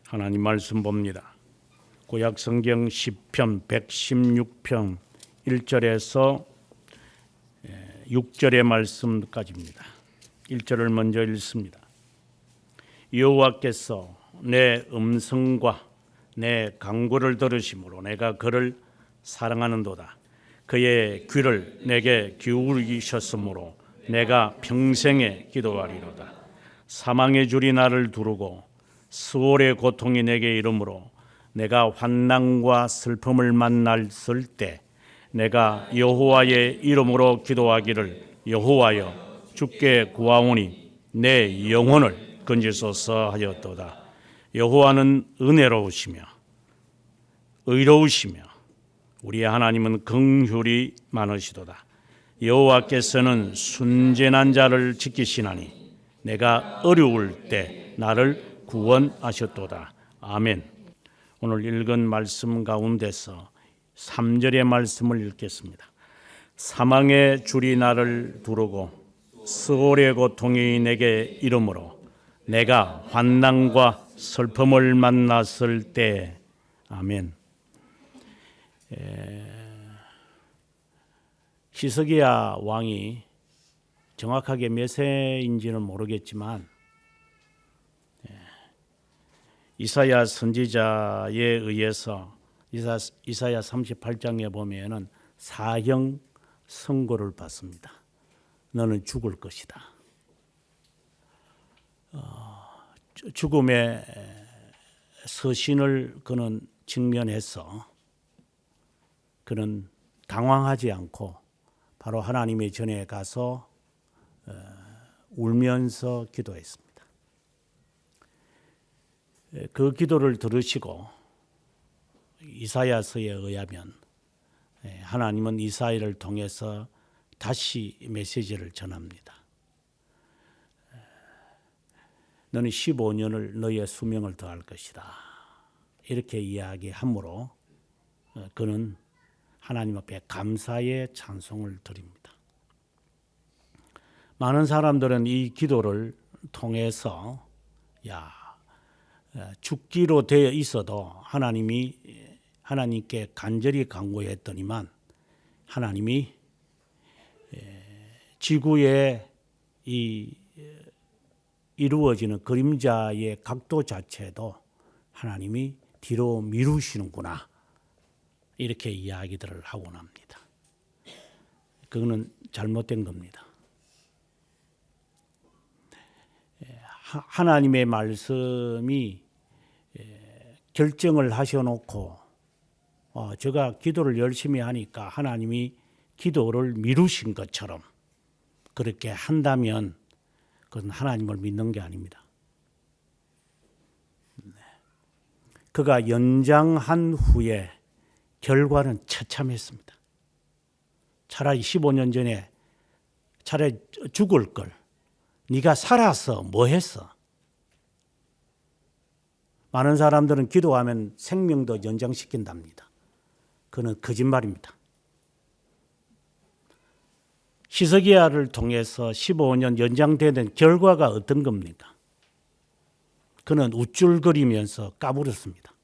하나님 말씀 봅니다. 구약 성경 시편 116편 1절에서 6절의 말씀까지입니다. 1절을 먼저 읽습니다. 여호와께서 내 음성과 내 간구를 들으심으로 내가 그를 사랑하는도다. 그의 귀를 내게 기울이셨으므로 내가 평생에 기도하리로다. 사망의 줄이 나를 두르고 수월의 고통이 내게 이르므로 내가 환난과 슬픔을 만났을 때 내가 여호와의 이름으로 기도하기를 여호와여 주께 구하오니 내 영혼을 건지소서 하였도다. 여호와는 은혜로우시며 의로우시며 우리 하나님은 긍휼이 많으시도다. 여호와께서는 순전한 자를 지키시나니 내가 어려울 때 나를 구원하셨도다. 아멘. 오늘 읽은 말씀 가운데서 3절의 말씀을 읽겠습니다. 사망의 줄이 나를 두르고 스올의 고통이 내게 이르므로 내가 환난과 슬픔을 만났을 때 아멘. 히스기야 왕이 정확하게 몇 세인지는 모르겠지만 이사야 선지자에 의해서 이사야 38장에 보면은 사형 선고를 받습니다. 너는 죽을 것이다. 죽음의 서신을 그는 직면해서 그는 당황하지 않고 바로 하나님의 전에 가서 울면서 기도했습니다. 그 기도를 들으시고 이사야서에 의하면 하나님은 이사야를 통해서 다시 메시지를 전합니다. 너는 15년을 너의 수명을 더할 것이다. 이렇게 이야기하므로 그는 하나님 앞에 감사의 찬송을 드립니다. 많은 사람들은 이 기도를 통해서 죽기로 되어 있어도 하나님께 간절히 간구했더니만 하나님이 지구에 이루어지는 그림자의 각도 자체도 하나님이 뒤로 미루시는구나. 이렇게 이야기들을 하곤 합니다. 그거는 잘못된 겁니다. 하나님의 말씀이 결정을 하셔놓고 제가 기도를 열심히 하니까 하나님이 기도를 미루신 것처럼 그렇게 한다면 그건 하나님을 믿는 게 아닙니다. 그가 연장한 후에 결과는 처참했습니다. 차라리 15년 전에 차라리 죽을 걸 네가 살아서 뭐 했어? 많은 사람들은 기도하면 생명도 연장시킨답니다. 그건 거짓말입니다. 히스기야를 통해서 15년 연장되는 결과가 어떤 겁니까? 그는 우쭐거리면서 까불었습니다.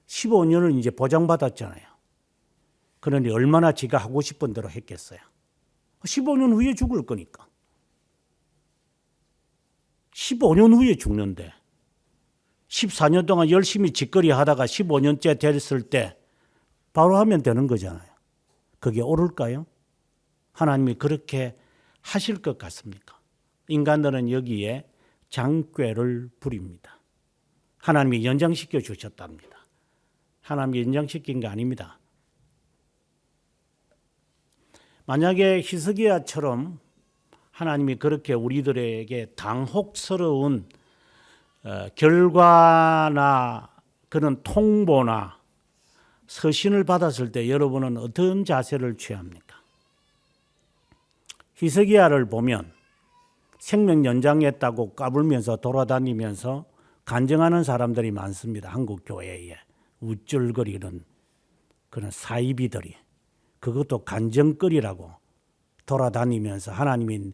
15년을 이제 보장받았잖아요. 그러니 얼마나 지가 하고 싶은 대로 했겠어요. 15년 후에 죽을 거니까. 15년 후에 죽는데 14년 동안 열심히 짓거리 하다가 15년째 됐을 때 바로 하면 되는 거잖아요. 그게 옳을까요? 하나님이 그렇게 하실 것 같습니까? 인간들은 여기에 장꾀를 부립니다. 하나님이 연장시켜 주셨답니다. 하나님이 연장시킨 게 아닙니다. 만약에 히스기야처럼 하나님이 그렇게 우리들에게 당혹스러운 결과나 그런 통보나 서신을 받았을 때 여러분은 어떤 자세를 취합니까? 히스기야를 보면 생명 연장했다고 까불면서 돌아다니면서 간증하는 사람들이 많습니다. 한국 교회에 우쭐거리는 그런 사이비들이 그것도 간증거리라고 돌아다니면서 하나님이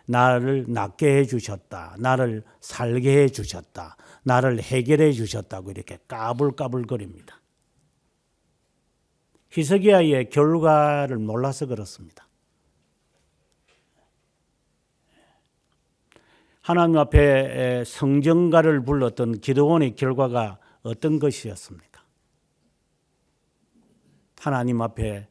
나를 낫게 해주셨다. 나를 살게 해주셨다. 나를 해결해 주셨다고 이렇게 까불까불거립니다. 히스기야의 결과를 몰라서 그렇습니다. 하나님 앞에 성전가를 불렀던 기드온의 결과가 어떤 것이었습니까? 하나님 앞에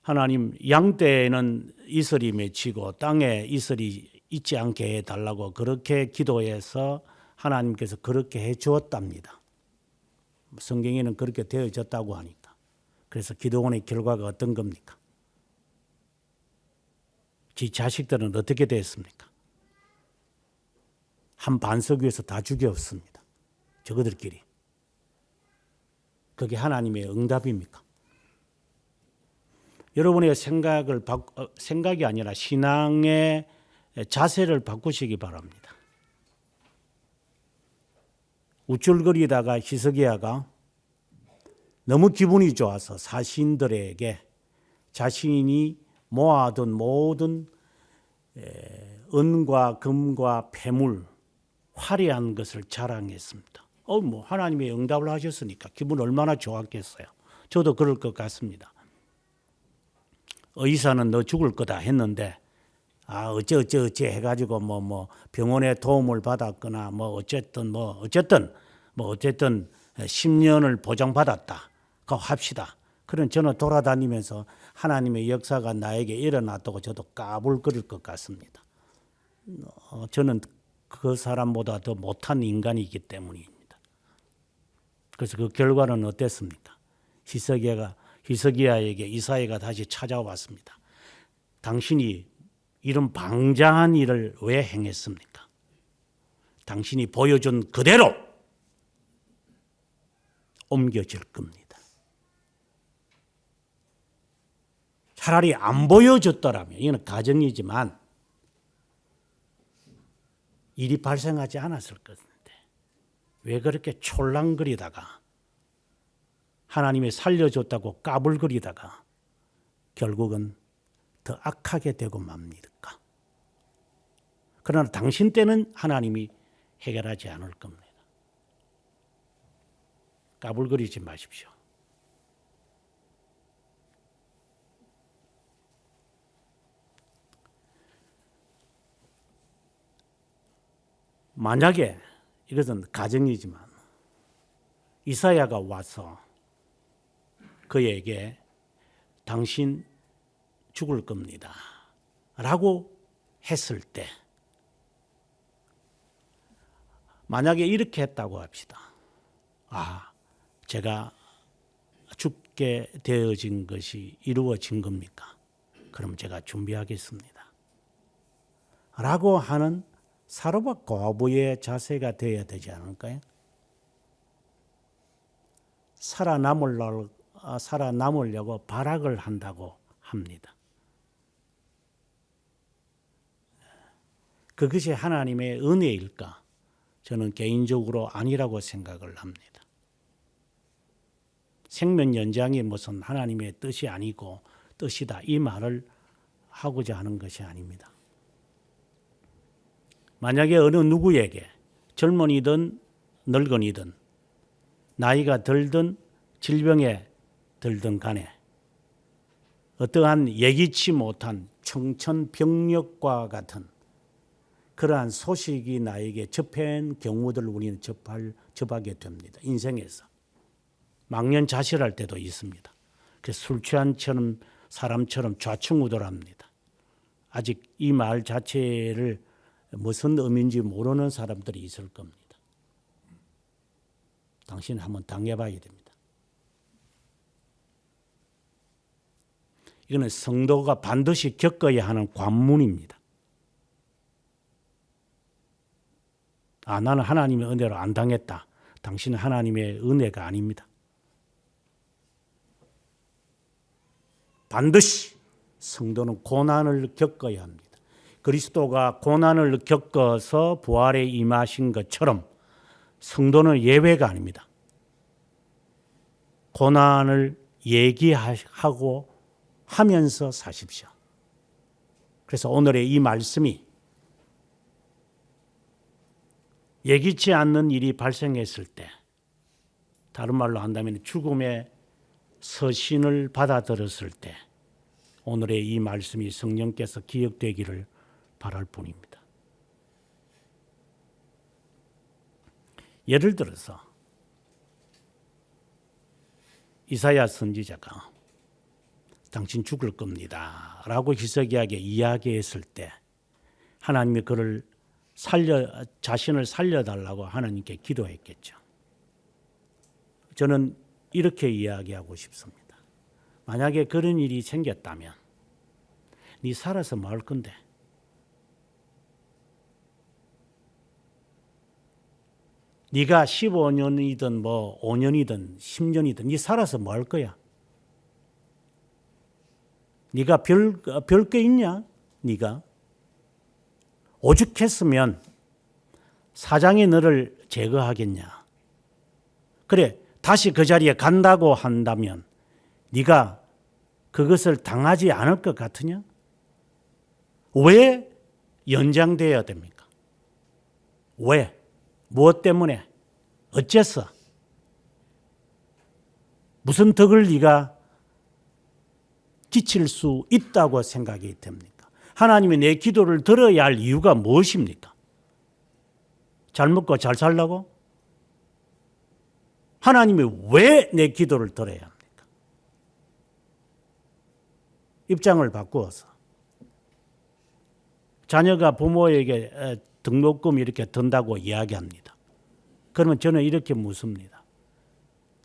하나님 양떼에는 이슬이 맺히고 땅에 이슬이 있지 않게 해달라고 그렇게 기도해서 하나님께서 그렇게 해 주었답니다. 성경에는 그렇게 되어졌다고 하니까. 그래서 기도원의 결과가 어떤 겁니까? 지 자식들은 어떻게 됐습니까? 한 반석 위에서 다 죽였습니다. 저그들끼리. 그게 하나님의 응답입니까? 여러분의 생각이 아니라 신앙의 자세를 바꾸시기 바랍니다. 우쭐거리다가 히스기야가 너무 기분이 좋아서 사신들에게 자신이 모아둔 모든 은과 금과 폐물, 화려한 것을 자랑했습니다. 하나님의 응답을 하셨으니까 기분 얼마나 좋았겠어요. 저도 그럴 것 같습니다. 의사는 너 죽을 거다 했는데 어째 해가지고 병원의 도움을 받았거나 어쨌든 10년을 보장받았다. 그 합시다. 그런 저는 돌아다니면서 하나님의 역사가 나에게 일어났다고 저도 까불거릴 것 같습니다. 저는 그 사람보다 더 못한 인간이기 때문입니다. 그래서 그 결과는 어땠습니까? 히스기야에게 이사야가 다시 찾아왔습니다. 당신이 이런 방장한 일을 왜 행했습니까? 당신이 보여준 그대로 옮겨질 겁니다. 차라리 안 보여줬더라면, 이건 가정이지만 일이 발생하지 않았을 것인데 왜 그렇게 촐랑거리다가 하나님이 살려줬다고 까불거리다가 결국은 더 악하게 되고 맙니까? 그러나 당신 때는 하나님이 해결하지 않을 겁니다. 까불거리지 마십시오. 만약에 이것은 가정이지만 이사야가 와서 그에게 당신 죽을 겁니다 라고 했을 때, 만약에 이렇게 했다고 합시다. 제가 죽게 되어진 것이 이루어진 겁니까? 그럼 제가 준비하겠습니다 라고 하는 사로잡 과부의 자세가 되어야 되지 않을까요? 살아남으려고 발악을 한다고 합니다. 그것이 하나님의 은혜일까? 저는 개인적으로 아니라고 생각을 합니다. 생명 연장이 무슨 하나님의 뜻이 아니고 뜻이다, 이 말을 하고자 하는 것이 아닙니다. 만약에 어느 누구에게 젊은이든 늙은이든 나이가 들든 질병에 들든 간에 어떠한 예기치 못한 청천벽력과 같은 그러한 소식이 나에게 접한 경우들을 우리는 접하게 됩니다. 인생에서. 망연자실할 때도 있습니다. 그래서 술 취한 사람처럼 좌충우돌합니다. 아직 이 말 자체를 무슨 의미인지 모르는 사람들이 있을 겁니다. 당신은 한번 당해봐야 됩니다. 이거는 성도가 반드시 겪어야 하는 관문입니다. 나는 하나님의 은혜로 안 당했다. 당신은 하나님의 은혜가 아닙니다. 반드시 성도는 고난을 겪어야 합니다. 그리스도가 고난을 겪어서 부활에 임하신 것처럼 성도는 예외가 아닙니다. 고난을 얘기하고 하면서 사십시오. 그래서 오늘의 이 말씀이 예기치 않는 일이 발생했을 때, 다른 말로 한다면 죽음의 서신을 받아들였을 때 오늘의 이 말씀이 성령께서 기억되기를 바랄 뿐입니다. 예를 들어서 이사야 선지자가 당신 죽을 겁니다 라고 희석이하게 이야기했을 때 하나님이 그를 자신을 살려달라고 하나님께 기도했겠죠. 저는 이렇게 이야기하고 싶습니다. 만약에 그런 일이 생겼다면 네 살아서 뭐 할 건데? 네가 15년이든 뭐 5년이든 10년이든 네 살아서 뭐 할 거야? 네가 별게 있냐? 네가 오죽했으면 사장이 너를 제거하겠냐? 그래, 다시 그 자리에 간다고 한다면 네가 그것을 당하지 않을 것 같으냐? 왜 연장되어야 됩니까? 왜? 무엇 때문에? 어째서? 무슨 덕을 네가 끼칠 수 있다고 생각이 됩니까? 하나님이 내 기도를 들어야 할 이유가 무엇입니까? 잘 먹고 잘 살라고? 하나님이 왜 내 기도를 들어야 합니까? 입장을 바꾸어서 자녀가 부모에게 등록금 이렇게 든다고 이야기합니다. 그러면 저는 이렇게 묻습니다.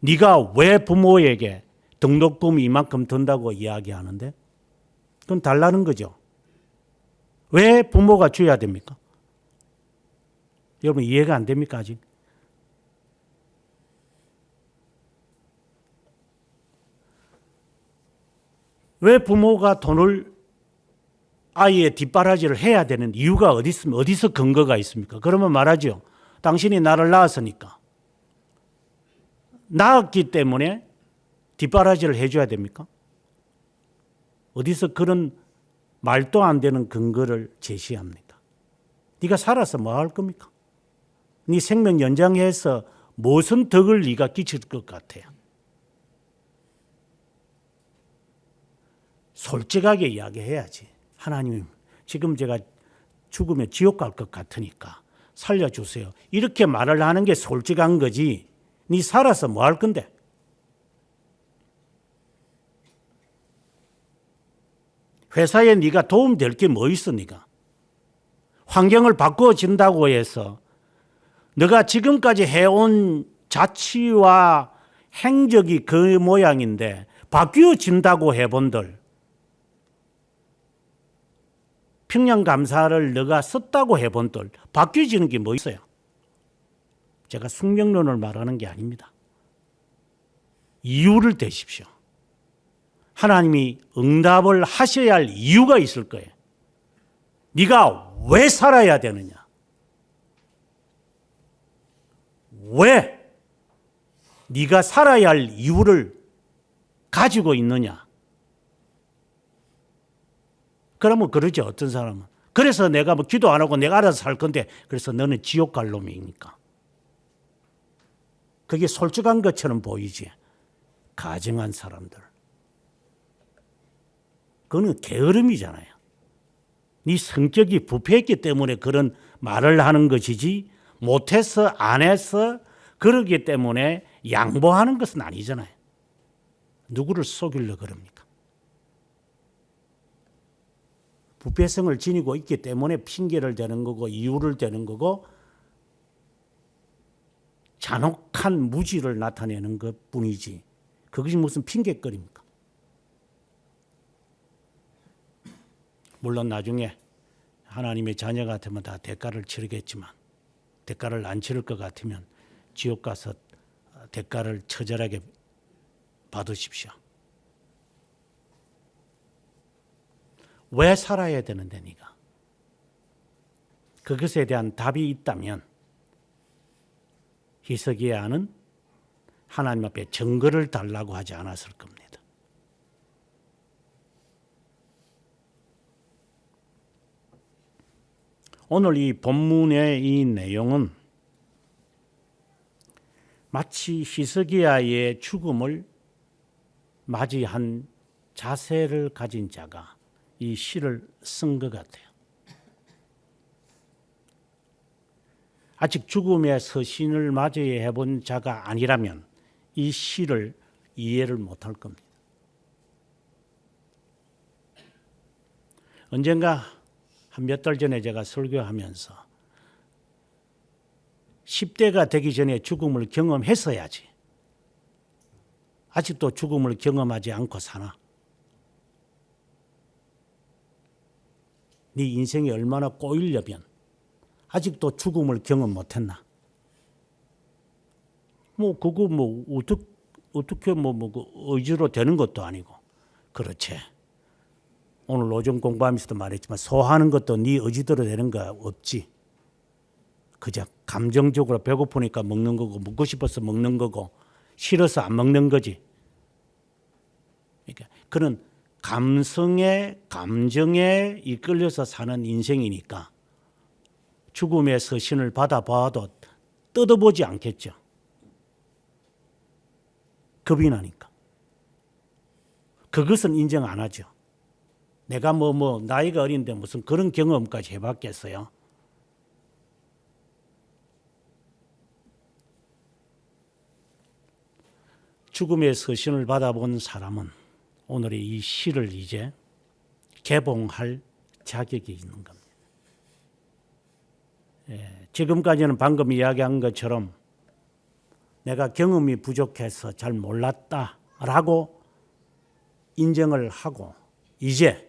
네가 왜 부모에게 등록금이 이만큼 든다고 이야기하는데? 그건 달라는 거죠. 왜 부모가 줘야 됩니까? 여러분 이해가 안 됩니까 아직? 왜 부모가 돈을 아이의 뒷바라지를 해야 되는 이유가 어디 있습니까? 어디서 근거가 있습니까? 그러면 말하죠. 당신이 나를 낳았으니까. 낳았기 때문에 뒷바라지를 해줘야 됩니까? 어디서 그런 말도 안 되는 근거를 제시합니까? 네가 살아서 뭐 할 겁니까? 네 생명 연장해서 무슨 덕을 네가 끼칠 것 같아요? 솔직하게 이야기해야지. 하나님, 지금 제가 죽으면 지옥 갈 것 같으니까 살려주세요. 이렇게 말을 하는 게 솔직한 거지. 네 살아서 뭐 할 건데? 회사에 네가 도움될 게 뭐 있어 네가? 환경을 바꿔준다고 해서 네가 지금까지 해온 자치와 행적이 그 모양인데 바뀌어진다고 해본들 평양감사를 네가 썼다고 해본들 바뀌어지는 게 뭐 있어요? 제가 숙명론을 말하는 게 아닙니다. 이유를 대십시오. 하나님이 응답을 하셔야 할 이유가 있을 거예요. 네가 왜 살아야 되느냐? 왜 네가 살아야 할 이유를 가지고 있느냐? 그러면 그러죠. 어떤 사람은. 그래서 내가 뭐 기도 안 하고 내가 알아서 살 건데 그래서 너는 지옥 갈 놈이니까. 그게 솔직한 것처럼 보이지. 가증한 사람들. 그거는 게으름이잖아요. 네 성격이 부패했기 때문에 그런 말을 하는 것이지 못해서 안 해서 그러기 때문에 양보하는 것은 아니잖아요. 누구를 속이려 그럽니까? 부패성을 지니고 있기 때문에 핑계를 대는 거고 이유를 대는 거고 잔혹한 무지를 나타내는 것뿐이지 그것이 무슨 핑계거리입니까? 물론 나중에 하나님의 자녀 같으면 다 대가를 치르겠지만 대가를 안 치를 것 같으면 지옥 가서 대가를 처절하게 받으십시오. 왜 살아야 되는데 네가? 그것에 대한 답이 있다면 히스기야는 하나님 앞에 증거를 달라고 하지 않았을 겁니다. 오늘 이 본문의 이 내용은 마치 히스기야의 죽음을 맞이한 자세를 가진 자가 이 시를 쓴 것 같아요. 아직 죽음의 서신을 맞이해 본 자가 아니라면 이 시를 이해를 못할 겁니다. 언젠가 한 몇 달 전에 제가 설교하면서 10대가 되기 전에 죽음을 경험했어야지. 아직도 죽음을 경험하지 않고 사나? 네 인생이 얼마나 꼬이려면 아직도 죽음을 경험 못했나? 그거 어떻게 의지로 되는 것도 아니고. 그렇지. 오늘 오전 공부하면서도 말했지만 소화하는 것도 네 의지대로 되는 거 없지. 그저 감정적으로 배고프니까 먹는 거고 먹고 싶어서 먹는 거고 싫어서 안 먹는 거지. 그러니까 그런 감성에 감정에 이끌려서 사는 인생이니까 죽음의 서신을 받아봐도 뜯어보지 않겠죠. 겁이 나니까. 그것은 인정 안 하죠. 내가 나이가 어린데 무슨 그런 경험까지 해봤겠어요. 죽음의 서신을 받아본 사람은 오늘의 이 시를 이제 개봉할 자격이 있는 겁니다. 지금까지는 방금 이야기한 것처럼 내가 경험이 부족해서 잘 몰랐다라고 인정을 하고 이제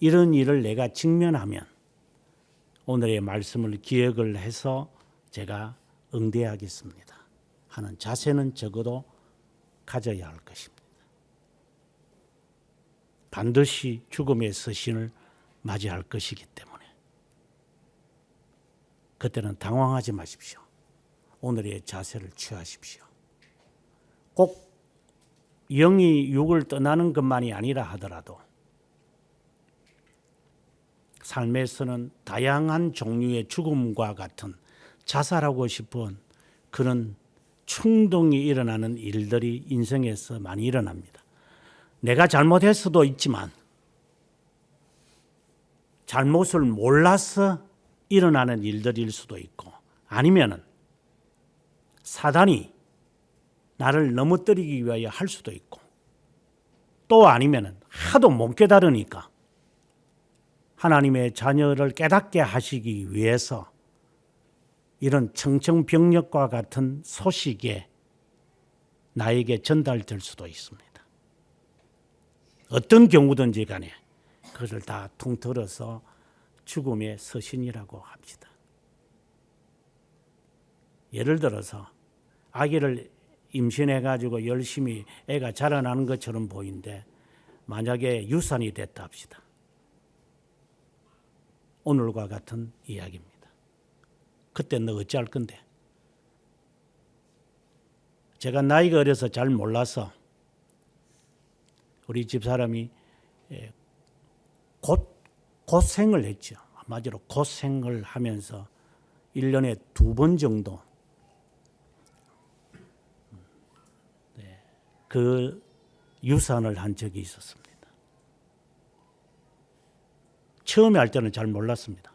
이런 일을 내가 직면하면 오늘의 말씀을 기억을 해서 제가 응대하겠습니다 하는 자세는 적어도 가져야 할 것입니다. 반드시 죽음의 서신을 맞이할 것이기 때문에 그때는 당황하지 마십시오. 오늘의 자세를 취하십시오. 꼭 영이 육을 떠나는 것만이 아니라 하더라도 삶에서는 다양한 종류의 죽음과 같은 자살하고 싶은 그런 충동이 일어나는 일들이 인생에서 많이 일어납니다. 내가 잘못했어도 있지만 잘못을 몰라서 일어나는 일들일 수도 있고 아니면은 사단이 나를 넘어뜨리기 위하여 할 수도 있고 또 아니면은 하도 못 깨달으니까 하나님의 자녀를 깨닫게 하시기 위해서 이런 청청병력과 같은 소식에 나에게 전달될 수도 있습니다. 어떤 경우든지 간에 그것을 다 통틀어서 죽음의 서신이라고 합시다. 예를 들어서 아기를 임신해가지고 열심히 애가 자라나는 것처럼 보이는데 만약에 유산이 됐다 합시다. 오늘과 같은 이야기입니다. 그때 너 어찌할 건데? 제가 나이가 어려서 잘 몰라서 우리 집사람이 고생을 했죠. 한마디로 고생을 하면서 1년에 2번 정도 그 유산을 한 적이 있었습니다. 처음에 할 때는 잘 몰랐습니다.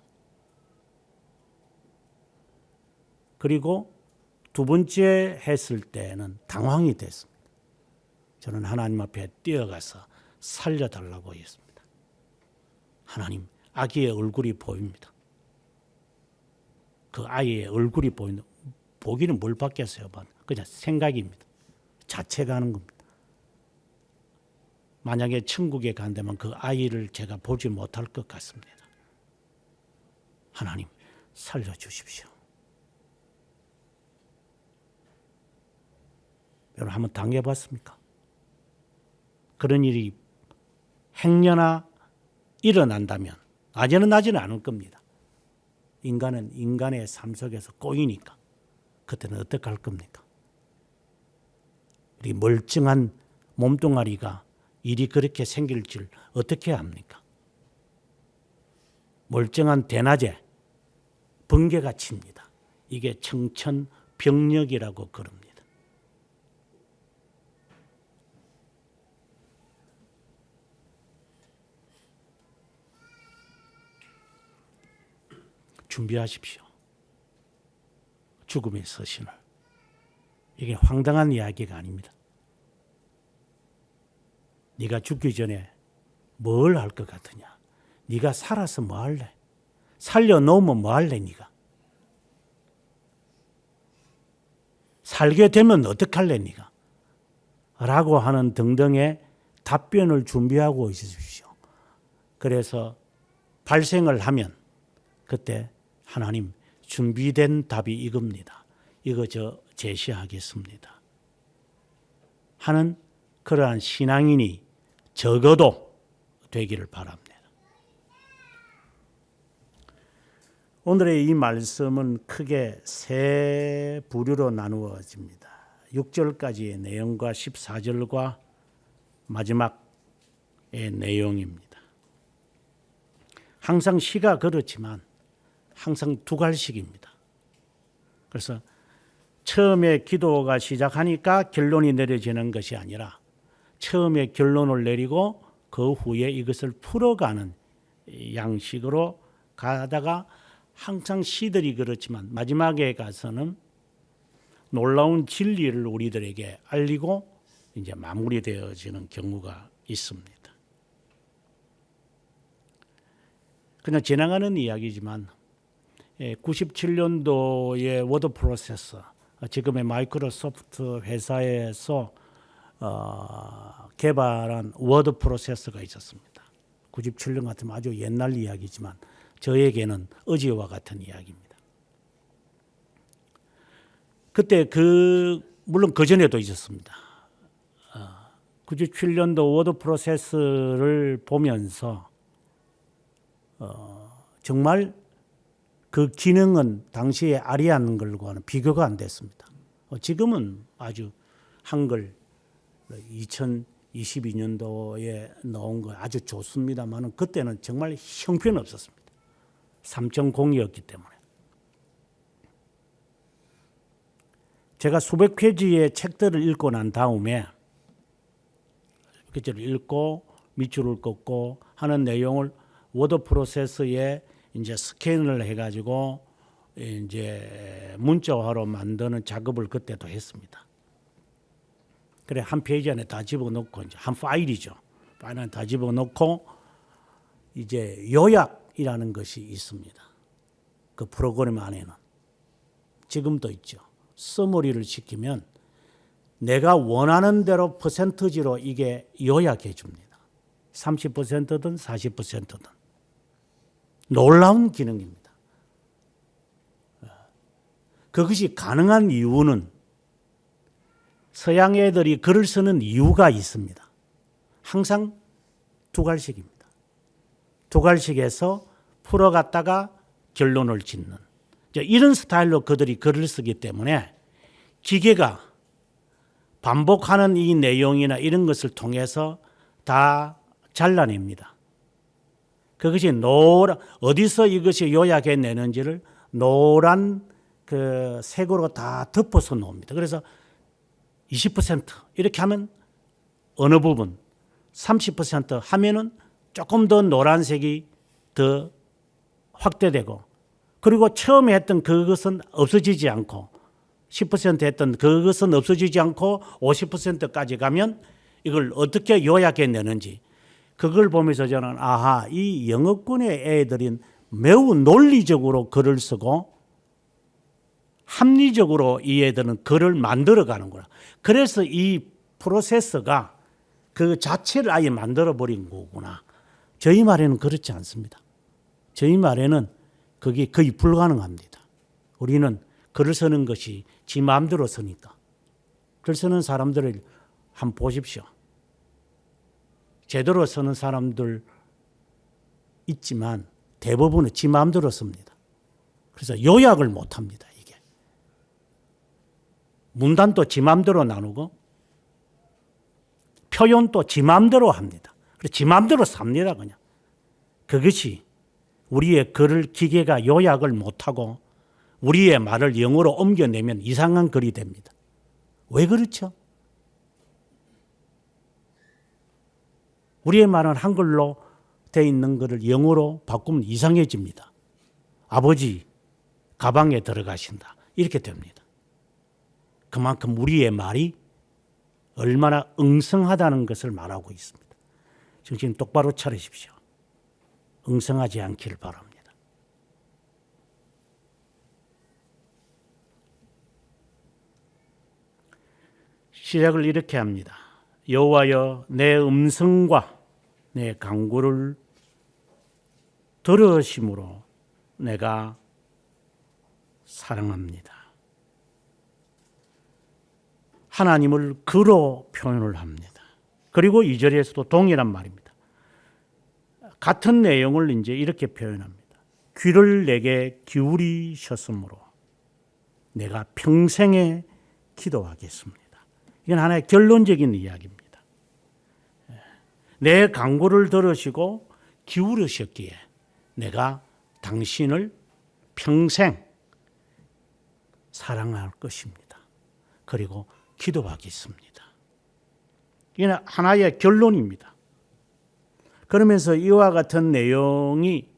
그리고 2번째 했을 때는 당황이 됐습니다. 저는 하나님 앞에 뛰어가서 살려달라고 했습니다. 하나님, 아기의 얼굴이 보입니다. 그 아이의 얼굴이 보이는, 보기는 뭘 받겠어요? 그냥 생각입니다. 자체가 하는 겁니다. 만약에 천국에 간다면 그 아이를 제가 보지 못할 것 같습니다. 하나님, 살려주십시오. 여러분 한번 당해봤습니까? 그런 일이 행여나 일어난다면 나지는 않을 겁니다. 인간은 인간의 삶 속에서 꼬이니까 그때는 어떻게 할 겁니까? 우리 멀쩡한 몸뚱아리가 일이 그렇게 생길 줄 어떻게 합니까? 멀쩡한 대낮에 번개가 칩니다. 이게 청천벽력이라고 그럽니다. 준비하십시오. 죽음의 서신을. 이게 황당한 이야기가 아닙니다. 네가 죽기 전에 뭘 할 것 같으냐? 네가 살아서 뭐 할래? 살려놓으면 뭐 할래 네가? 살게 되면 어떡할래 네가? 라고 하는 등등의 답변을 준비하고 있으십시오. 그래서 발생을 하면 그때 하나님 준비된 답이 이겁니다. 이거 저 제시하겠습니다. 하는 그러한 신앙인이 적어도 되기를 바랍니다. 오늘의 이 말씀은 크게 세 부류로 나누어집니다. 6절까지의 내용과 14절과 마지막의 내용입니다. 항상 시가 그렇지만 항상 두갈식입니다. 그래서 처음에 기도가 시작하니까 결론이 내려지는 것이 아니라 처음에 결론을 내리고 그 후에 이것을 풀어가는 양식으로 가다가 항상 시들이 그렇지만 마지막에 가서는 놀라운 진리를 우리들에게 알리고 이제 마무리되어지는 경우가 있습니다. 그냥 지나가는 이야기지만 97년도의 워드 프로세서, 지금의 마이크로소프트 회사에서 개발한 워드 프로세서가 있었습니다. 97년 같으면 아주 옛날 이야기지만 저에게는 어제와 같은 이야기입니다. 그때 물론 그 전에도 있었습니다. 97년도 워드 프로세서를 보면서 정말 그 기능은 당시에 아리안 글과는 비교가 안 됐습니다. 지금은 아주 한글 2022년도에 나온 거 아주 좋습니다만 그때는 정말 형편없었습니다. 3.0이었기 때문에. 제가 수백 페이지의 책들을 읽고 난 다음에 페이지를 읽고 밑줄을 긋고 하는 내용을 워드 프로세서에 이제 스캔을 해가지고 이제 문자화로 만드는 작업을 그때도 했습니다. 그래 한 페이지 안에 다 집어넣고 이제 한 파일이죠. 파일 안에 다 집어넣고 이제 요약이라는 것이 있습니다. 그 프로그램 안에는 지금도 있죠. 서머리를 시키면 내가 원하는 대로 퍼센트지로 이게 요약해 줍니다. 30%든 40%든. 놀라운 기능입니다. 그것이 가능한 이유는 서양 애들이 글을 쓰는 이유가 있습니다. 항상 두갈식입니다. 두갈식에서 풀어갔다가 결론을 짓는 이런 스타일로 그들이 글을 쓰기 때문에 기계가 반복하는 이 내용이나 이런 것을 통해서 다 잘라냅니다. 그것이 어디서 이것이 요약해 내는지를 노란 그 색으로 다 덮어서 놓습니다. 그래서 20% 이렇게 하면 어느 부분, 30% 하면은 조금 더 노란색이 더 확대되고, 그리고 처음에 했던 그것은 없어지지 않고 10% 했던 그것은 없어지지 않고 50%까지 가면 이걸 어떻게 요약해 내는지 그걸 보면서 저는 아하, 이 영어권의 애들은 매우 논리적으로 글을 쓰고 합리적으로 이 애들은 글을 만들어 가는구나. 그래서 이 프로세서가 그 자체를 아예 만들어 버린 거구나. 저희 말에는 그렇지 않습니다. 저희 말에는 그게 거의 불가능합니다. 우리는 글을 쓰는 것이 지 마음대로 쓰니까. 글 쓰는 사람들을 한번 보십시오. 제대로 쓰는 사람들 있지만 대부분은 지 마음대로 씁니다. 그래서 요약을 못합니다. 이게 문단도 지 마음대로 나누고 표현도 지 마음대로 합니다. 그래서 지 마음대로 삽니다. 그냥 그것이 우리의 글을 기계가 요약을 못하고 우리의 말을 영어로 옮겨내면 이상한 글이 됩니다. 왜 그렇죠? 우리의 말은 한글로 되어 있는 것을 영어로 바꾸면 이상해집니다. 아버지 가방에 들어가신다. 이렇게 됩니다. 그만큼 우리의 말이 얼마나 엉성하다는 것을 말하고 있습니다. 정신 똑바로 차리십시오. 엉성하지 않기를 바랍니다. 시작을 이렇게 합니다. 여호와여, 내 음성과 내 간구를 들으심으로 내가 사랑합니다. 하나님을 그로 표현을 합니다. 그리고 2절에서도 동일한 말입니다. 같은 내용을 이제 이렇게 표현합니다. 귀를 내게 기울이셨으므로 내가 평생에 기도하겠습니다. 이건 하나의 결론적인 이야기입니다. 내 간구를 들으시고 기울으셨기에 내가 당신을 평생 사랑할 것입니다. 그리고 기도하겠습니다. 이게 하나의 결론입니다. 그러면서 이와 같은 내용이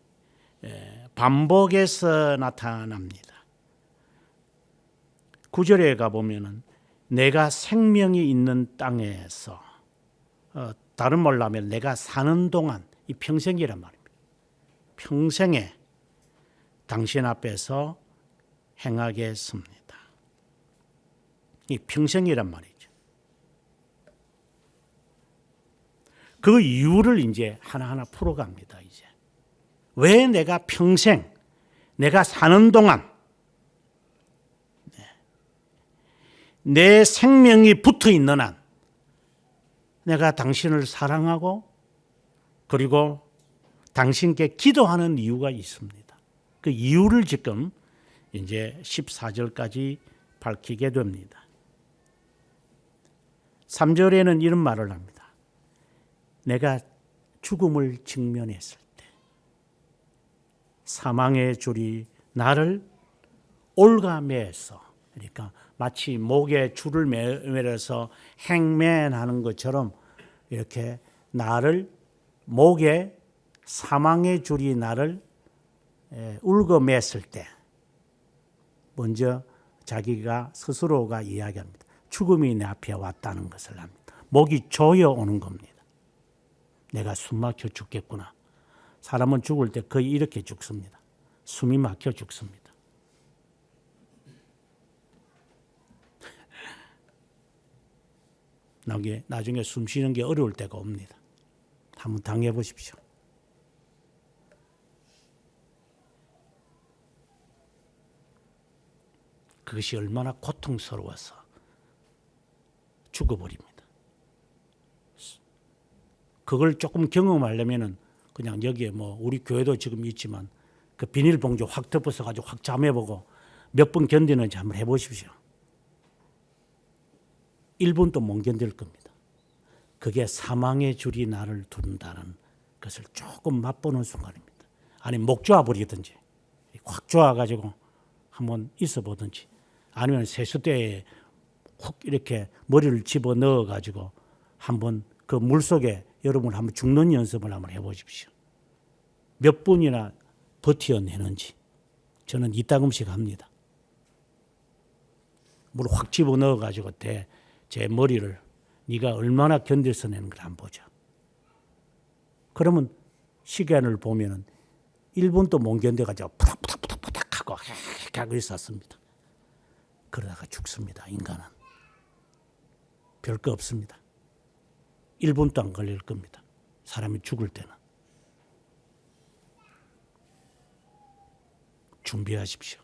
반복해서 나타납니다. 9절에 가보면은 내가 생명이 있는 땅에서 다른 말로 하면 내가 사는 동안 이 평생이란 말입니다. 평생에 당신 앞에서 행하겠습니다. 이 평생이란 말이죠. 그 이유를 이제 하나하나 풀어갑니다. 이제 왜 내가 평생, 내가 사는 동안 내 생명이 붙어 있는 한 내가 당신을 사랑하고 그리고 당신께 기도하는 이유가 있습니다. 그 이유를 지금 이제 14절까지 밝히게 됩니다. 3절에는 이런 말을 합니다. 내가 죽음을 직면했을 때 사망의 줄이 나를 올가매서, 그러니까 마치 목에 줄을 매려서 행맨하는 것처럼 이렇게 나를 목에 사망의 줄이 나를 울거맸을 때 먼저 자기가 스스로가 이야기합니다. 죽음이 내 앞에 왔다는 것을 합니다. 목이 조여오는 겁니다. 내가 숨 막혀 죽겠구나. 사람은 죽을 때 거의 이렇게 죽습니다. 숨이 막혀 죽습니다. 나중에 숨 쉬는 게 어려울 때가 옵니다. 한번 당해 보십시오. 그것이 얼마나 고통스러워서 죽어버립니다. 그걸 조금 경험하려면은 그냥 여기에 뭐 우리 교회도 지금 있지만 그 비닐봉지 확 덮어서 가지고 확 잠해보고 몇 번 견디는지 한번 해보십시오. 1분도 못 견딜 겁니다. 그게 사망의 줄이 나를 두른다는 것을 조금 맛보는 순간입니다. 아니 목 조아버리든지 확 조아가지고 한번 있어보든지 아니면 세수대에 훅 이렇게 머리를 집어넣어가지고 한번 그 물속에 여러분 한번 죽는 연습을 한번 해보십시오. 몇 분이나 버텨내는지 저는 이따금씩 합니다. 물 확 집어넣어가지고 제 머리를 네가 얼마나 견딜서 내는 걸 한번 보자. 그러면 시간을 보면은 1분도 못 견뎌가지고 푸닥푸닥푸닥푸닥 하고 하고 있었습니다. 그러다가 죽습니다. 인간은. 별거 없습니다. 1분도 안 걸릴 겁니다. 사람이 죽을 때는. 준비하십시오.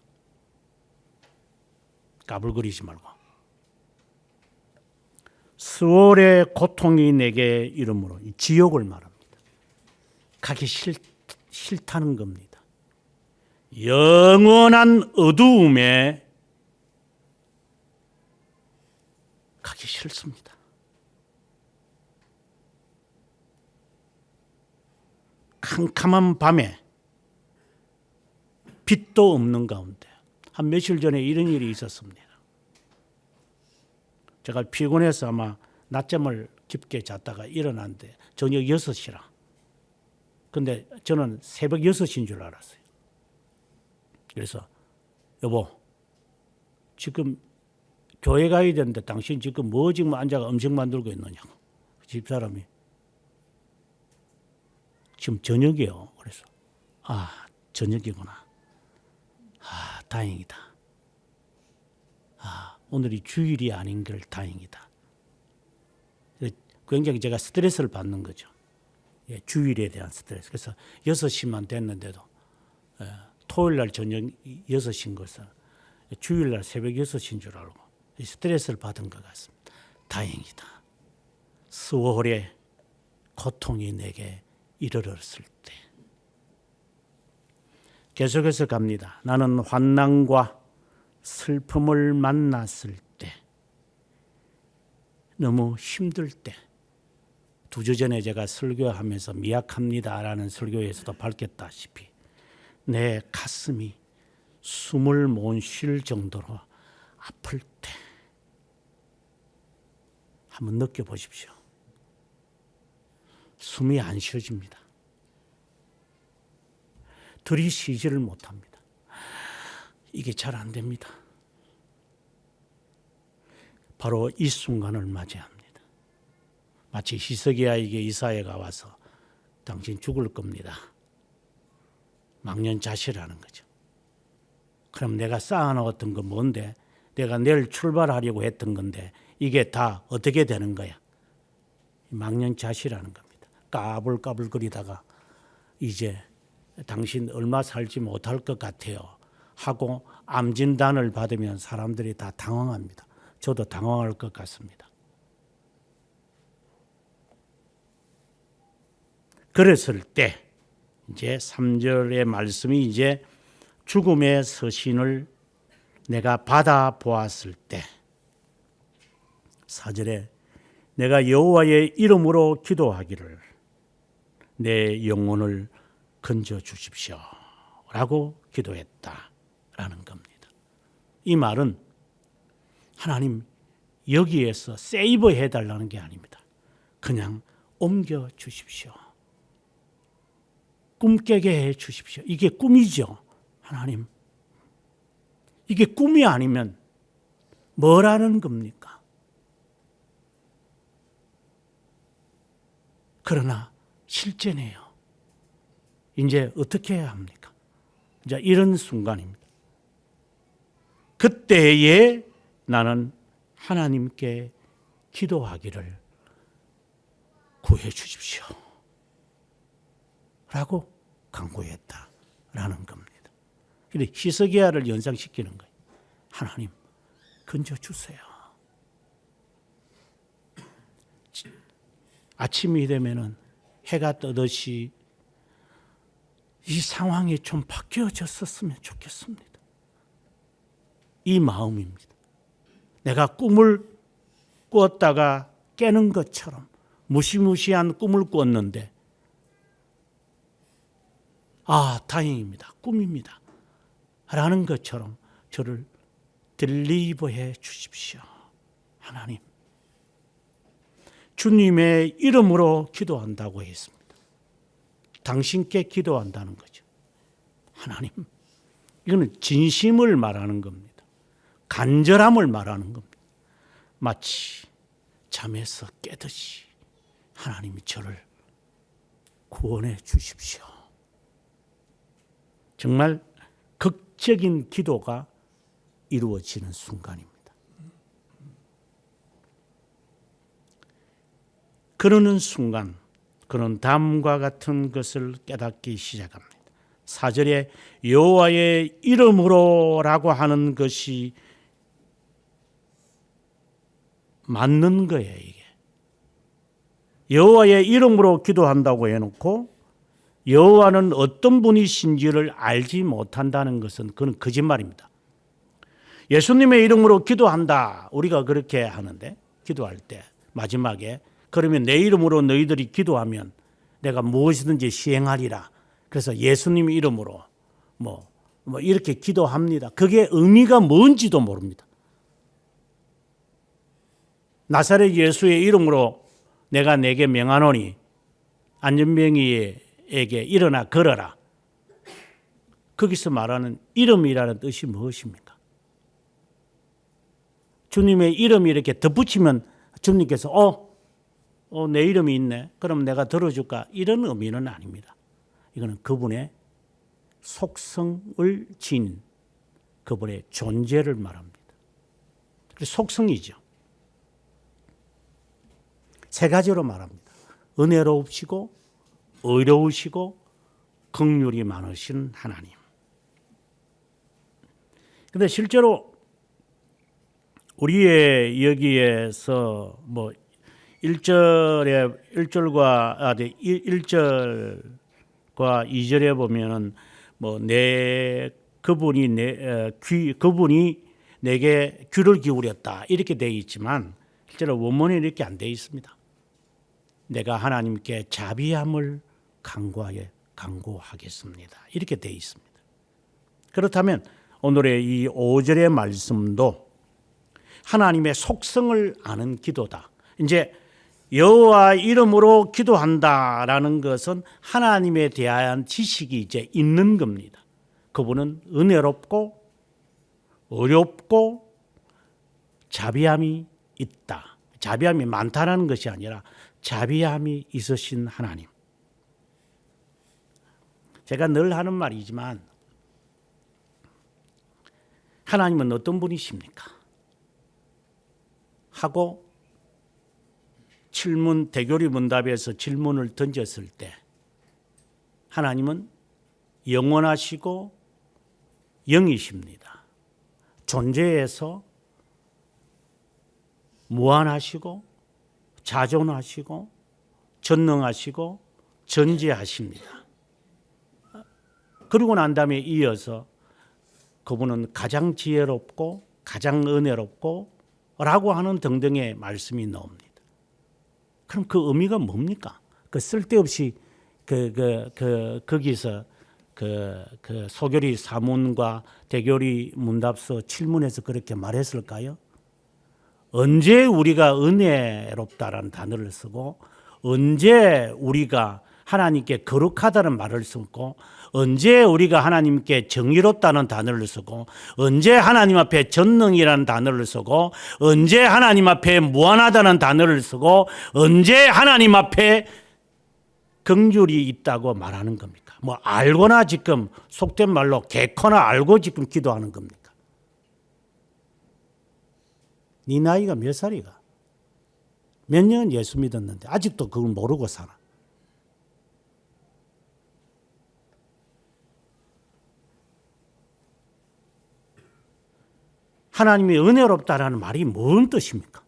까불거리지 말고. 수월의 고통이 내게 이름으로 이 지옥을 말합니다. 가기 싫다는 겁니다. 영원한 어두움에 가기 싫습니다. 캄캄한 밤에 빛도 없는 가운데 한 며칠 전에 이런 일이 있었습니다. 제가 피곤해서 아마 낮잠을 깊게 잤다가 일어났는데 저녁 6시라. 근데 저는 새벽 6시인 줄 알았어요. 그래서 여보, 지금 교회 가야 되는데 당신 지금 뭐 지금 앉아가 음식 만들고 있느냐고. 집사람이 지금 저녁이요. 그래서 저녁이구나. 다행이다. 오늘이 주일이 아닌 걸 다행이다. 굉장히 제가 스트레스를 받는 거죠. 주일에 대한 스트레스. 그래서 6시만 됐는데도 토요일 날 저녁 6시인 것을 주일 날 새벽 6시인 줄 알고 스트레스를 받은 것 같습니다. 다행이다. 수월의 고통이 내게 이르렀을 때. 계속해서 갑니다. 나는 환난과 슬픔을 만났을 때, 너무 힘들 때, 2주 전에 제가 설교하면서 미약합니다라는 설교에서도 밝혔다시피 내 가슴이 숨을 못 쉴 정도로 아플 때 한번 느껴보십시오. 숨이 안 쉬어집니다. 들이쉬지를 못합니다. 이게 잘 안 됩니다. 바로 이 순간을 맞이합니다. 마치 히스기야에게 이사야가 와서 당신 죽을 겁니다. 망년자실하는 거죠. 그럼 내가 쌓아놓았던 건 뭔데? 내가 내일 출발하려고 했던 건데 이게 다 어떻게 되는 거야? 망년자실하는 겁니다. 까불까불거리다가 이제 당신 얼마 살지 못할 것 같아요 하고 암 진단을 받으면 사람들이 다 당황합니다. 저도 당황할 것 같습니다. 그랬을 때 이제 3절의 말씀이 이제 죽음의 서신을 내가 받아보았을 때 4절에 내가 여호와의 이름으로 기도하기를 내 영혼을 건져 주십시오 라고 기도했다라는 겁니다. 이 말은 하나님 여기에서 세이브 해달라는 게 아닙니다. 그냥 옮겨 주십시오. 꿈 깨게 해 주십시오. 이게 꿈이죠. 하나님, 이게 꿈이 아니면 뭐라는 겁니까? 그러나 실제네요. 이제 어떻게 해야 합니까? 이제 이런 순간입니다. 그때에 나는 하나님께 기도하기를 구해 주십시오 라고 간구했다라는 겁니다. 그런데 히스기야를 연상시키는 거예요. 하나님 건져주세요. 아침이 되면은 해가 뜨듯이 이 상황이 좀 바뀌어졌었으면 좋겠습니다. 이 마음입니다. 내가 꿈을 꾸었다가 깨는 것처럼 무시무시한 꿈을 꾸었는데 다행입니다. 꿈입니다. 라는 것처럼 저를 딜리버해 주십시오. 하나님, 주님의 이름으로 기도한다고 했습니다. 당신께 기도한다는 거죠. 하나님, 이거는 진심을 말하는 겁니다. 간절함을 말하는 겁니다. 마치 잠에서 깨듯이 하나님이 저를 구원해 주십시오. 정말 극적인 기도가 이루어지는 순간입니다. 그러는 순간 그는 다음과 같은 것을 깨닫기 시작합니다. 4절에 여호와의 이름으로라고 하는 것이 맞는 거예요. 이게 여호와의 이름으로 기도한다고 해놓고 여호와는 어떤 분이신지를 알지 못한다는 것은 그건 거짓말입니다. 예수님의 이름으로 기도한다. 우리가 그렇게 하는데 기도할 때 마지막에 그러면 내 이름으로 너희들이 기도하면 내가 무엇이든지 시행하리라. 그래서 예수님 이름으로 뭐 이렇게 기도합니다. 그게 의미가 뭔지도 모릅니다. 나사렛 예수의 이름으로 내가 내게 명하노니 안전병이에게 일어나 걸어라. 거기서 말하는 이름이라는 뜻이 무엇입니까? 주님의 이름이 이렇게 덧붙이면 주님께서 내 이름이 있네. 그럼 내가 들어줄까? 이런 의미는 아닙니다. 이거는 그분의 속성을 지닌 그분의 존재를 말합니다. 속성이죠. 세 가지로 말합니다. 은혜로우시고 의로우시고 긍휼이 많으신 하나님. 그런데 실제로 우리의 여기에서 1절과 2절에 보면은 그분이 내게 귀를 기울였다 이렇게 되어 있지만 실제로 원문에 이렇게 안 되어 있습니다. 내가 하나님께 자비함을 강구하겠습니다. 이렇게 되어 있습니다. 그렇다면 오늘의 이 5절의 말씀도 하나님의 속성을 아는 기도다. 이제 여호와 이름으로 기도한다라는 것은 하나님에 대한 지식이 이제 있는 겁니다. 그분은 은혜롭고 어렵고 자비함이 있다. 자비함이 많다는 것이 아니라 자비함이 있으신 하나님. 제가 늘 하는 말이지만 하나님은 어떤 분이십니까? 하고 대교리 문답에서 질문을 던졌을 때 하나님은 영원하시고 영이십니다. 존재에서 무한하시고 자존하시고 전능하시고 전지하십니다. 그리고 난 다음에 이어서 그분은 가장 지혜롭고 가장 은혜롭고 라고 하는 등등의 말씀이 나옵니다. 그럼 그 의미가 뭡니까? 그 쓸데없이 거기서 소교리 사문과 대교리 문답서 7문에서 그렇게 말했을까요? 언제 우리가 은혜롭다라는 단어를 쓰고 언제 우리가 하나님께 거룩하다는 말을 쓰고 언제 우리가 하나님께 정의롭다는 단어를 쓰고 언제 하나님 앞에 전능이라는 단어를 쓰고 언제 하나님 앞에 무한하다는 단어를 쓰고 언제 하나님 앞에 긍휼이 있다고 말하는 겁니까? 알거나 지금 속된 말로 개코나 알고 지금 기도하는 겁니까? 네 나이가 몇 살이가? 몇 년 예수 믿었는데 아직도 그걸 모르고 사나? 하나님이 은혜롭다라는 말이 뭔 뜻입니까?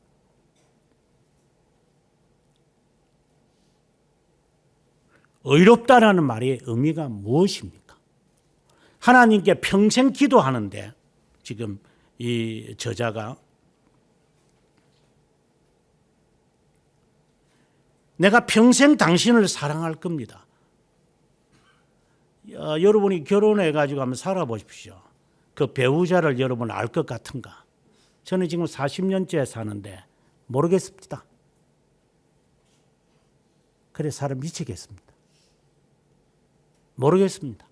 의롭다라는 말의 의미가 무엇입니까? 하나님께 평생 기도하는데 지금 이 저자가 내가 평생 당신을 사랑할 겁니다. 여러분이 결혼해 가지고 한번 살아보십시오. 그 배우자를 여러분 알 것 같은가? 저는 지금 40년째 사는데 모르겠습니다. 그래 사람 미치겠습니다. 모르겠습니다.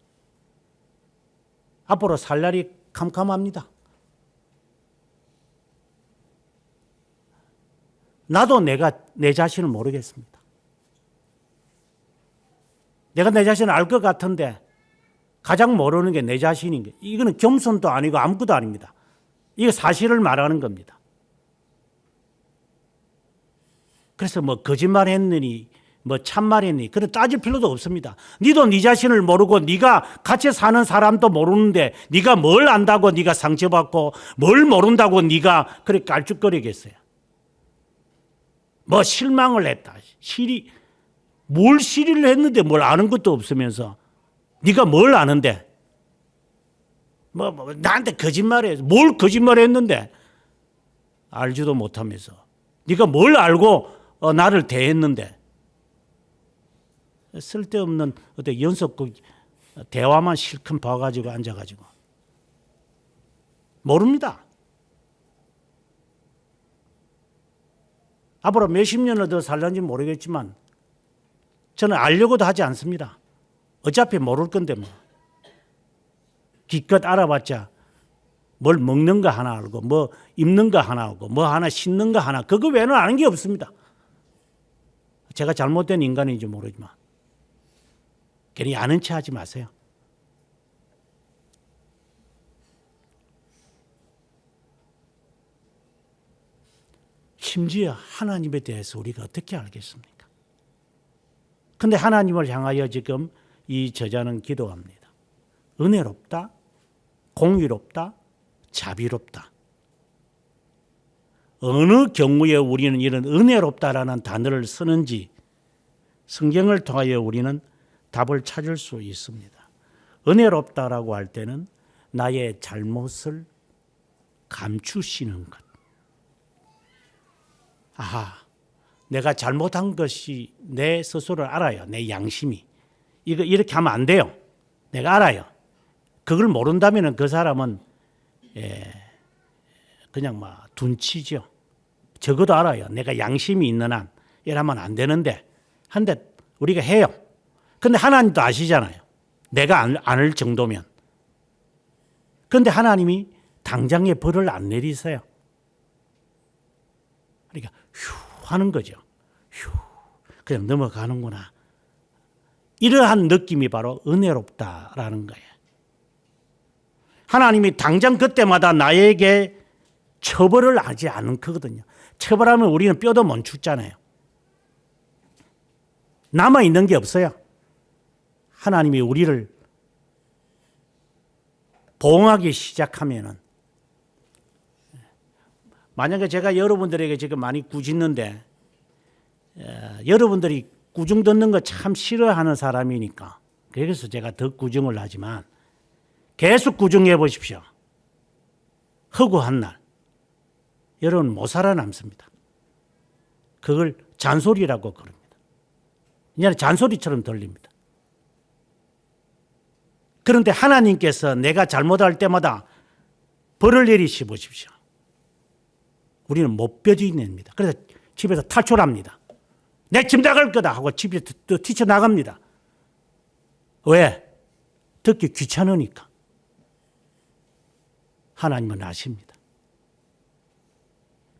앞으로 살 날이 캄캄합니다. 나도 내 자신을 모르겠습니다. 내가 내 자신을 알 것 같은데 가장 모르는 게 내 자신인 게 이거는 겸손도 아니고 아무것도 아닙니다. 이거 사실을 말하는 겁니다. 그래서 거짓말 했느니 참말 했니 그래 따질 필요도 없습니다. 니도 네 자신을 모르고 네가 같이 사는 사람도 모르는데 네가 뭘 안다고 네가 상처받고 뭘 모른다고 네가 그렇게 깔쭉거리겠어요. 실망을 했다. 뭘 시리를 했는데 뭘 아는 것도 없으면서 네가 뭘 아는데 나한테 거짓말해. 뭘 거짓말했는데 알지도 못하면서 네가 뭘 알고 나를 대했는데 쓸데없는 어떤 연속극 대화만 실컷 봐가지고 앉아가지고 모릅니다. 앞으로 몇십 년을 더 살는지 모르겠지만 저는 알려고도 하지 않습니다. 어차피 모를 건데 기껏 알아봤자 뭘 먹는 거 하나 알고 뭐 입는 거 하나 알고 뭐 하나 신는 거 하나 그거 외에는 아는 게 없습니다. 제가 잘못된 인간인지 모르지만 괜히 아는 체 하지 마세요. 심지어 하나님에 대해서 우리가 어떻게 알겠습니까? 근데 하나님을 향하여 지금 이 저자는 기도합니다. 은혜롭다, 공의롭다, 자비롭다. 어느 경우에 우리는 이런 은혜롭다라는 단어를 쓰는지 성경을 통하여 우리는 답을 찾을 수 있습니다. 은혜롭다라고 할 때는 나의 잘못을 감추시는 것. 아하, 내가 잘못한 것이 내 스스로를 알아요. 내 양심이. 이거 이렇게 하면 안 돼요. 내가 알아요. 그걸 모른다면 그 사람은 그냥 막 둔치죠. 적어도 알아요. 내가 양심이 있는 한 이러면 안 되는데 한데 우리가 해요. 근데 하나님도 아시잖아요. 내가 안 할 정도면. 그런데 하나님이 당장에 벌을 안 내리세요. 그러니까 휴 하는 거죠. 휴 그냥 넘어가는구나. 이러한 느낌이 바로 은혜롭다라는 거예요. 하나님이 당장 그때마다 나에게 처벌을 하지 않은 거거든요. 처벌하면 우리는 뼈도 못 춥잖아요. 남아있는 게 없어요. 하나님이 우리를 보응하기 시작하면은 만약에 제가 여러분들에게 지금 많이 꾸짖는데 여러분들이 꾸중 듣는 거 참 싫어하는 사람이니까 그래서 제가 더 꾸중을 하지만 계속 꾸중해 보십시오. 허구한 날 여러분 못 살아남습니다. 그걸 잔소리라고 그럽니다. 그냥 잔소리처럼 들립니다. 그런데 하나님께서 내가 잘못할 때마다 벌을 내리시 보십시오. 우리는 못 버텨냅니다. 그래서 집에서 탈출합니다. 내 집 나갈 거다 하고 집에서 또 뛰쳐나갑니다. 왜? 듣기 귀찮으니까. 하나님은 아십니다.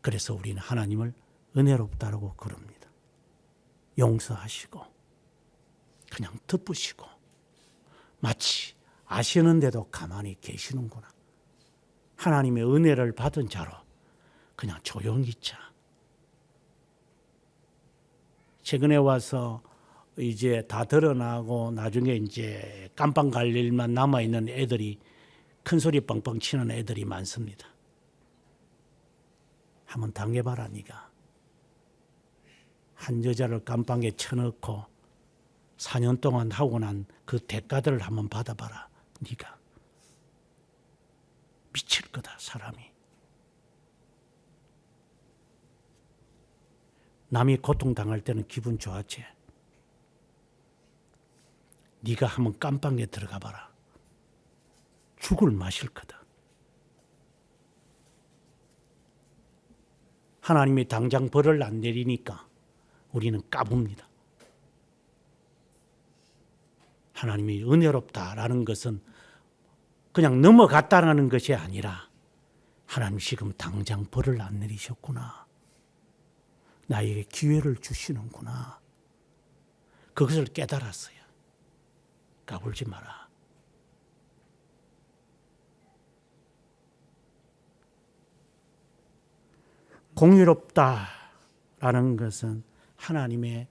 그래서 우리는 하나님을 은혜롭다라고 그럽니다. 용서하시고 그냥 덮으시고 마치 아시는데도 가만히 계시는구나. 하나님의 은혜를 받은 자로 그냥 조용히 있자. 최근에 와서 이제 다 드러나고 나중에 이제 깜빵 갈 일만 남아있는 애들이 큰 소리 뻥뻥 치는 애들이 많습니다. 한번 당해봐라 네가. 한 여자를 깜빵에 쳐넣고 4년 동안 하고 난 그 대가들을 한번 받아봐라 네가. 미칠 거다 사람이. 남이 고통당할 때는 기분 좋았지. 네가 한번 깜빵에 들어가 봐라. 죽을 마실 거다. 하나님이 당장 벌을 안 내리니까 우리는 까붑니다. 하나님이 은혜롭다라는 것은 그냥 넘어갔다라는 것이 아니라 하나님 지금 당장 벌을 안 내리셨구나. 나에게 기회를 주시는구나. 그것을 깨달았어요. 까불지 마라. 공의롭다라는 것은 하나님의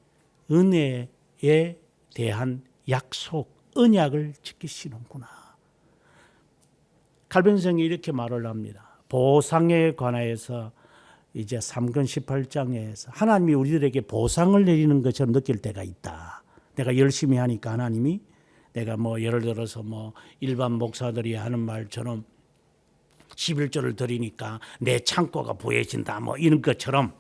은혜에 대한 약속, 언약을 지키시는구나. 칼빈성이 이렇게 말을 합니다. 보상에 관하여서 이제 3권 18장에서 하나님이 우리들에게 보상을 내리는 것처럼 느낄 때가 있다. 내가 열심히 하니까 하나님이 내가 뭐 예를 들어서 뭐 일반 목사들이 하는 말처럼 11조를 드리니까 내 창고가 부해진다 뭐 이런 것처럼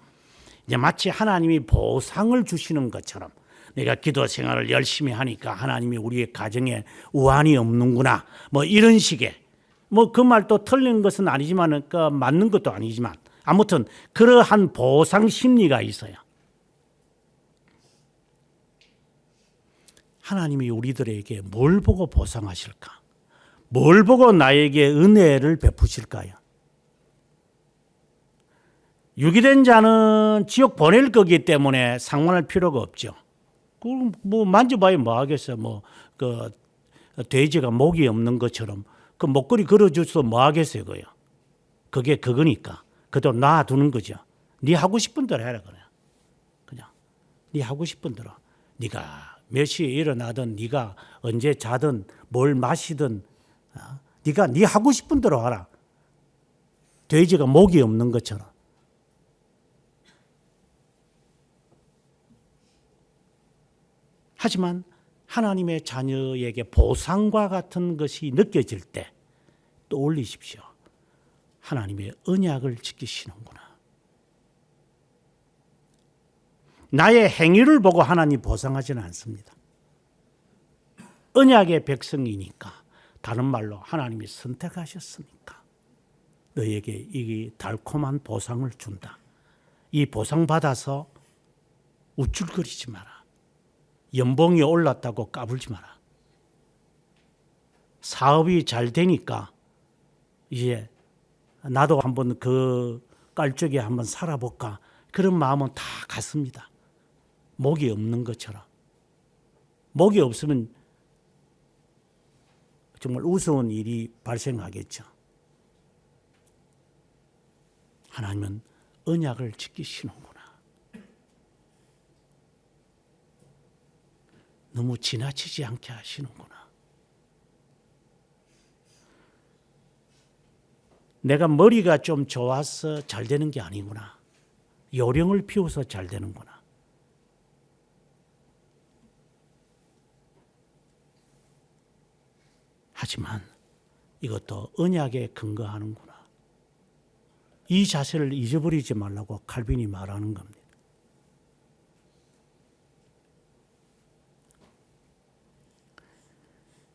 이제 마치 하나님이 보상을 주시는 것처럼 내가 기도 생활을 열심히 하니까 하나님이 우리의 가정에 우환이 없는구나 뭐 이런 식의 뭐 그 말도 틀린 것은 아니지만 그 맞는 것도 아니지만 아무튼 그러한 보상 심리가 있어요. 하나님이 우리들에게 뭘 보고 보상하실까? 뭘 보고 나에게 은혜를 베푸실까요? 유기된 자는 지옥 보낼 거기 때문에 상관할 필요가 없죠. 그럼 뭐 만져봐야 뭐 하겠어요. 그 돼지가 목이 없는 것처럼 그 목걸이 걸어줘서 뭐 하겠어요, 그요. 그게 그거니까 그대로 놔두는 거죠. 네 하고 싶은 대로 해라 그냥 네 하고 싶은 대로. 네가 몇 시에 일어나든 네가 언제 자든 뭘 마시든 네가 네 하고 싶은 대로 하라. 돼지가 목이 없는 것처럼. 하지만 하나님의 자녀에게 보상과 같은 것이 느껴질 때 떠올리십시오. 하나님의 언약을 지키시는구나. 나의 행위를 보고 하나님 보상하지는 않습니다. 언약의 백성이니까, 다른 말로 하나님이 선택하셨으니까 너에게 이 달콤한 보상을 준다. 이 보상 받아서 우쭐거리지 마라. 연봉이 올랐다고 까불지 마라. 사업이 잘 되니까 이제 나도 한번 그 깔쪽에 한번 살아볼까, 그런 마음은 다 같습니다. 목이 없는 것처럼. 목이 없으면 정말 우스운 일이 발생하겠죠. 하나님은 언약을 지키시는구나. 너무 지나치지 않게 하시는구나. 내가 머리가 좀 좋아서 잘 되는 게 아니구나. 요령을 피워서 잘 되는구나. 하지만 이것도 언약에 근거하는구나. 이 자세를 잊어버리지 말라고 칼빈이 말하는 겁니다.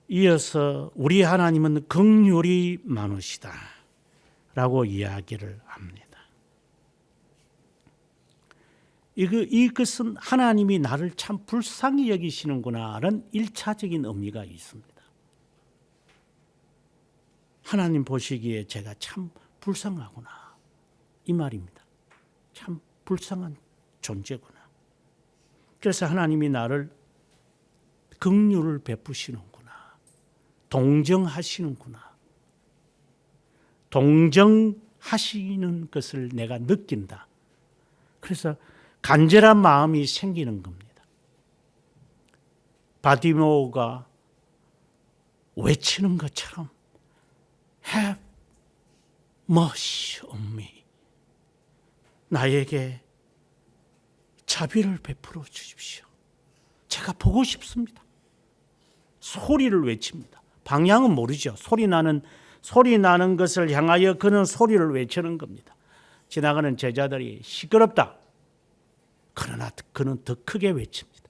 이어서 우리 하나님은 긍휼이 많으시다 라고 이야기를 합니다. 이것은 하나님이 나를 참 불쌍히 여기시는구나라는 1차적인 의미가 있습니다. 하나님 보시기에 제가 참 불쌍하구나, 이 말입니다. 참 불쌍한 존재구나. 그래서 하나님이 나를 긍휼을 베푸시는구나, 동정하시는구나, 동정하시는 것을 내가 느낀다. 그래서 간절한 마음이 생기는 겁니다. 바디모가 외치는 것처럼 Have mercy on me. 나에게 자비를 베풀어 주십시오. 제가 보고 싶습니다. 소리를 외칩니다. 방향은 모르죠. 소리 나는 것을 향하여 그는 소리를 외치는 겁니다. 지나가는 제자들이 시끄럽다. 그러나 그는 더 크게 외칩니다.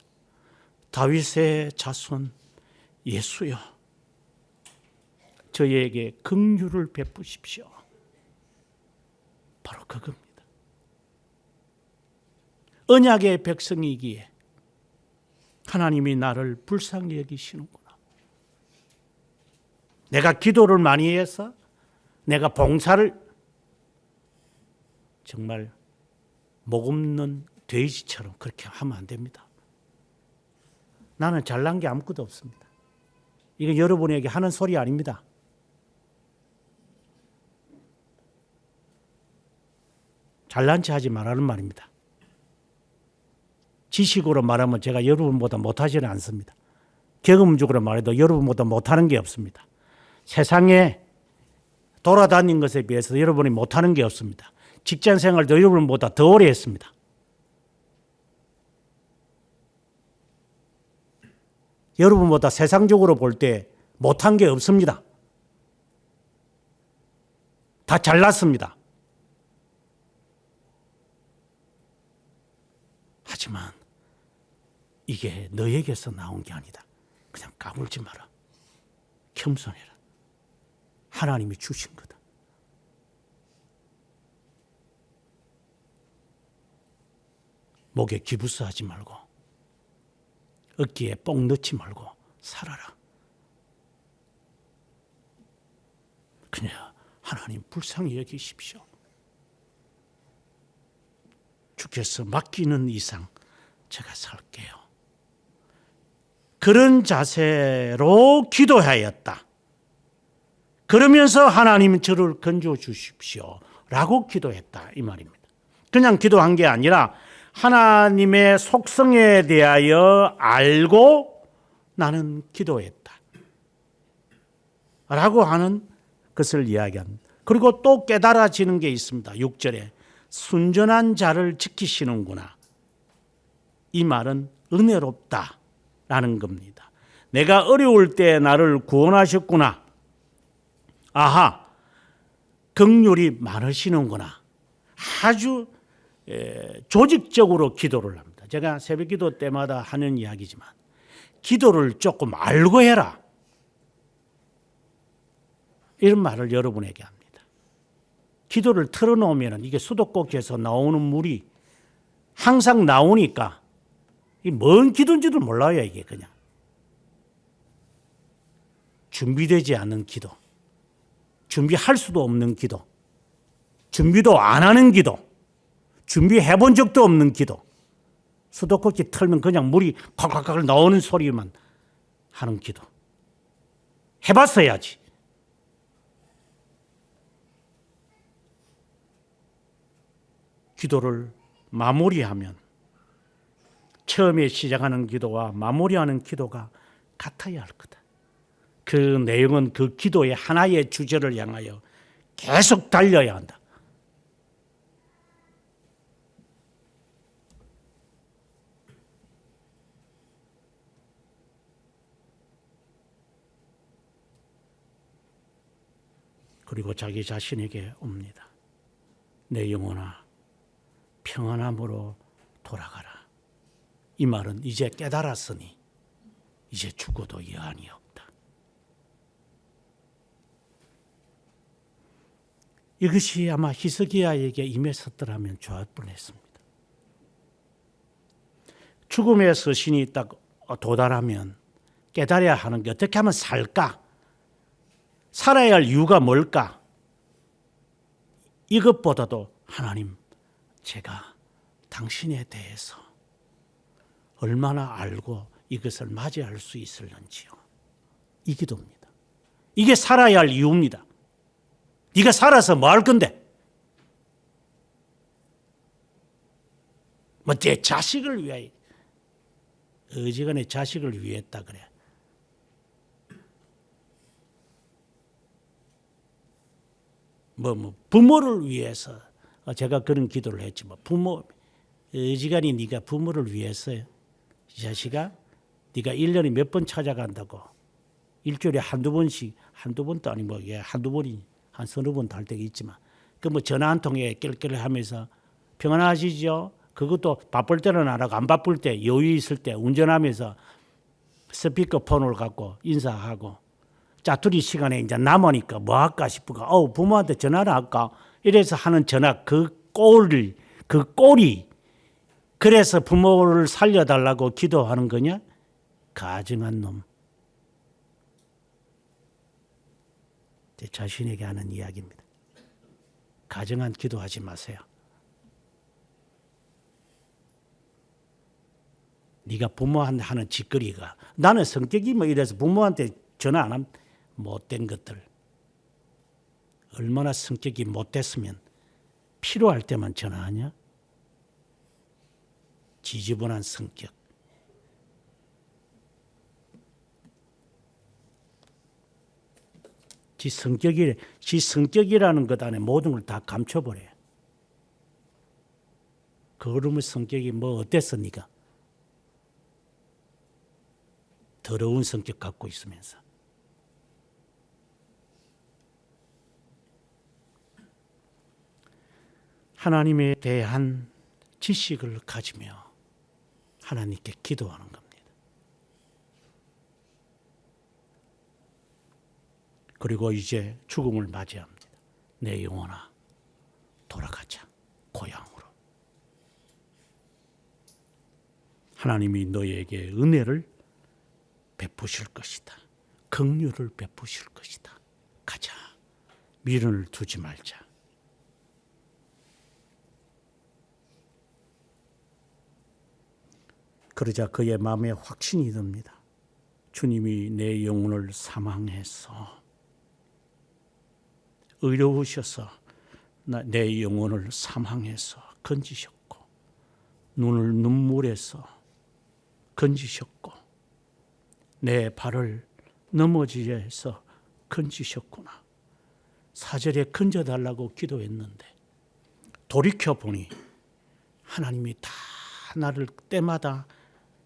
다윗의 자손 예수여, 저희에게 긍휼을 베푸십시오. 바로 그겁니다. 언약의 백성이기에 하나님이 나를 불쌍히 여기시는구나. 내가 기도를 많이 해서, 내가 봉사를, 정말 목 없는 돼지처럼 그렇게 하면 안 됩니다. 나는 잘난 게 아무것도 없습니다. 이건 여러분에게 하는 소리 아닙니다. 잘난 체 하지 말라는 말입니다. 지식으로 말하면 제가 여러분보다 못하지는 않습니다. 경험적으로 말해도 여러분보다 못하는 게 없습니다. 세상에 돌아다닌 것에 비해서 여러분이 못하는 게 없습니다. 직장 생활도 여러분보다 더 오래 했습니다. 여러분보다 세상적으로 볼 때 못한 게 없습니다. 다 잘났습니다. 하지만 이게 너에게서 나온 게 아니다. 그냥 까불지 마라. 겸손해라. 하나님이 주신 거다. 목에 기부스하지 말고, 어깨에 뽕 넣지 말고 살아라. 그냥 하나님 불쌍히 여기십시오. 주께서 맡기는 이상 제가 살게요. 그런 자세로 기도하였다. 그러면서 하나님 저를 건져 주십시오 라고 기도했다 이 말입니다. 그냥 기도한 게 아니라 하나님의 속성에 대하여 알고 나는 기도했다 라고 하는 것을 이야기합니다. 그리고 또 깨달아지는 게 있습니다. 6절에 순전한 자를 지키시는구나. 이 말은 은혜롭다라는 겁니다. 내가 어려울 때 나를 구원하셨구나. 아하, 긍휼이 많으시는구나. 아주 조직적으로 기도를 합니다. 제가 새벽 기도 때마다 하는 이야기지만 기도를 조금 알고 해라. 이런 말을 여러분에게 합니다. 기도를 틀어놓으면 이게 수도꼭지에서 나오는 물이 항상 나오니까 이 뭔 기도인지도 몰라요. 이게 그냥 준비되지 않은 기도, 준비할 수도 없는 기도, 준비도 안 하는 기도, 준비해 본 적도 없는 기도, 수도꼭지 틀면 그냥 물이 콸콸콸 나오는 소리만 하는 기도. 해봤어야지. 기도를 마무리하면 처음에 시작하는 기도와 마무리하는 기도가 같아야 할 거다. 그 내용은 그 기도의 하나의 주제를 향하여 계속 달려야 한다. 그리고 자기 자신에게 옵니다. 내 영혼아 평안함으로 돌아가라. 이 말은 이제 깨달았으니 이제 죽어도 여한이 없다. 이것이 아마 히스기야에게 임했었더라면 좋을 뻔했습니다. 죽음의 서신이 딱 도달하면 깨달아야 하는 게 어떻게 하면 살까? 살아야 할 이유가 뭘까? 이것보다도 하나님, 제가 당신에 대해서 얼마나 알고 이것을 맞이할 수 있을는지요. 이 기도입니다. 이게 살아야 할 이유입니다. 네가 살아서 뭐 할 건데? 뭐 내 자식을 위하여, 어지간히 자식을 위했다 그래. 부모를 위해서 제가 그런 기도를 했지. 부모, 어지간히 네가 부모를 위해서요. 이 자식아, 네가 1년에 몇 번 찾아간다고. 일주일에 한두 번씩, 한두 번도 아니고 한두 번이 한 서너 번도 할 때가 있지만 그 전화 한 통에 낄낄하면서 평안하시죠? 그것도 바쁠 때는 안 하고 안 바쁠 때 여유 있을 때 운전하면서 스피커폰을 갖고 인사하고 짜투리 시간에 이제 남으니까 뭐 할까 싶어가 부모한테 전화를 할까 이래서 하는 전화 그 꼴이 그래서 부모를 살려달라고 기도하는 거냐? 가증한 놈. 제 자신에게 하는 이야기입니다. 가증한 기도하지 마세요. 네가 부모한테 하는 짓거리가 나는 성격이 이래서 부모한테 전화 안 하면 못된 것들. 얼마나 성격이 못됐으면 필요할 때만 전화하냐? 지저분한 성격. 지 성격이라는 것 안에 모든 걸 다 감춰버려요. 그러면 성격이 어땠습니까? 더러운 성격 갖고 있으면서. 하나님에 대한 지식을 가지며 하나님께 기도하는 겁니다. 그리고 이제 죽음을 맞이합니다. 내 영혼아, 돌아가자, 고향으로. 하나님이 너에게 은혜를 베푸실 것이다. 긍휼을 베푸실 것이다. 가자, 미련을 두지 말자. 그러자 그의 마음에 확신이 듭니다. 주님이 내 영혼을 사망해서 의로우셔서 내 영혼을 사망해서 건지셨고, 눈을 눈물에서 건지셨고, 내 발을 넘어지게 해서 건지셨구나. 4절에 건져달라고 기도했는데 돌이켜보니 하나님이 다 나를 때마다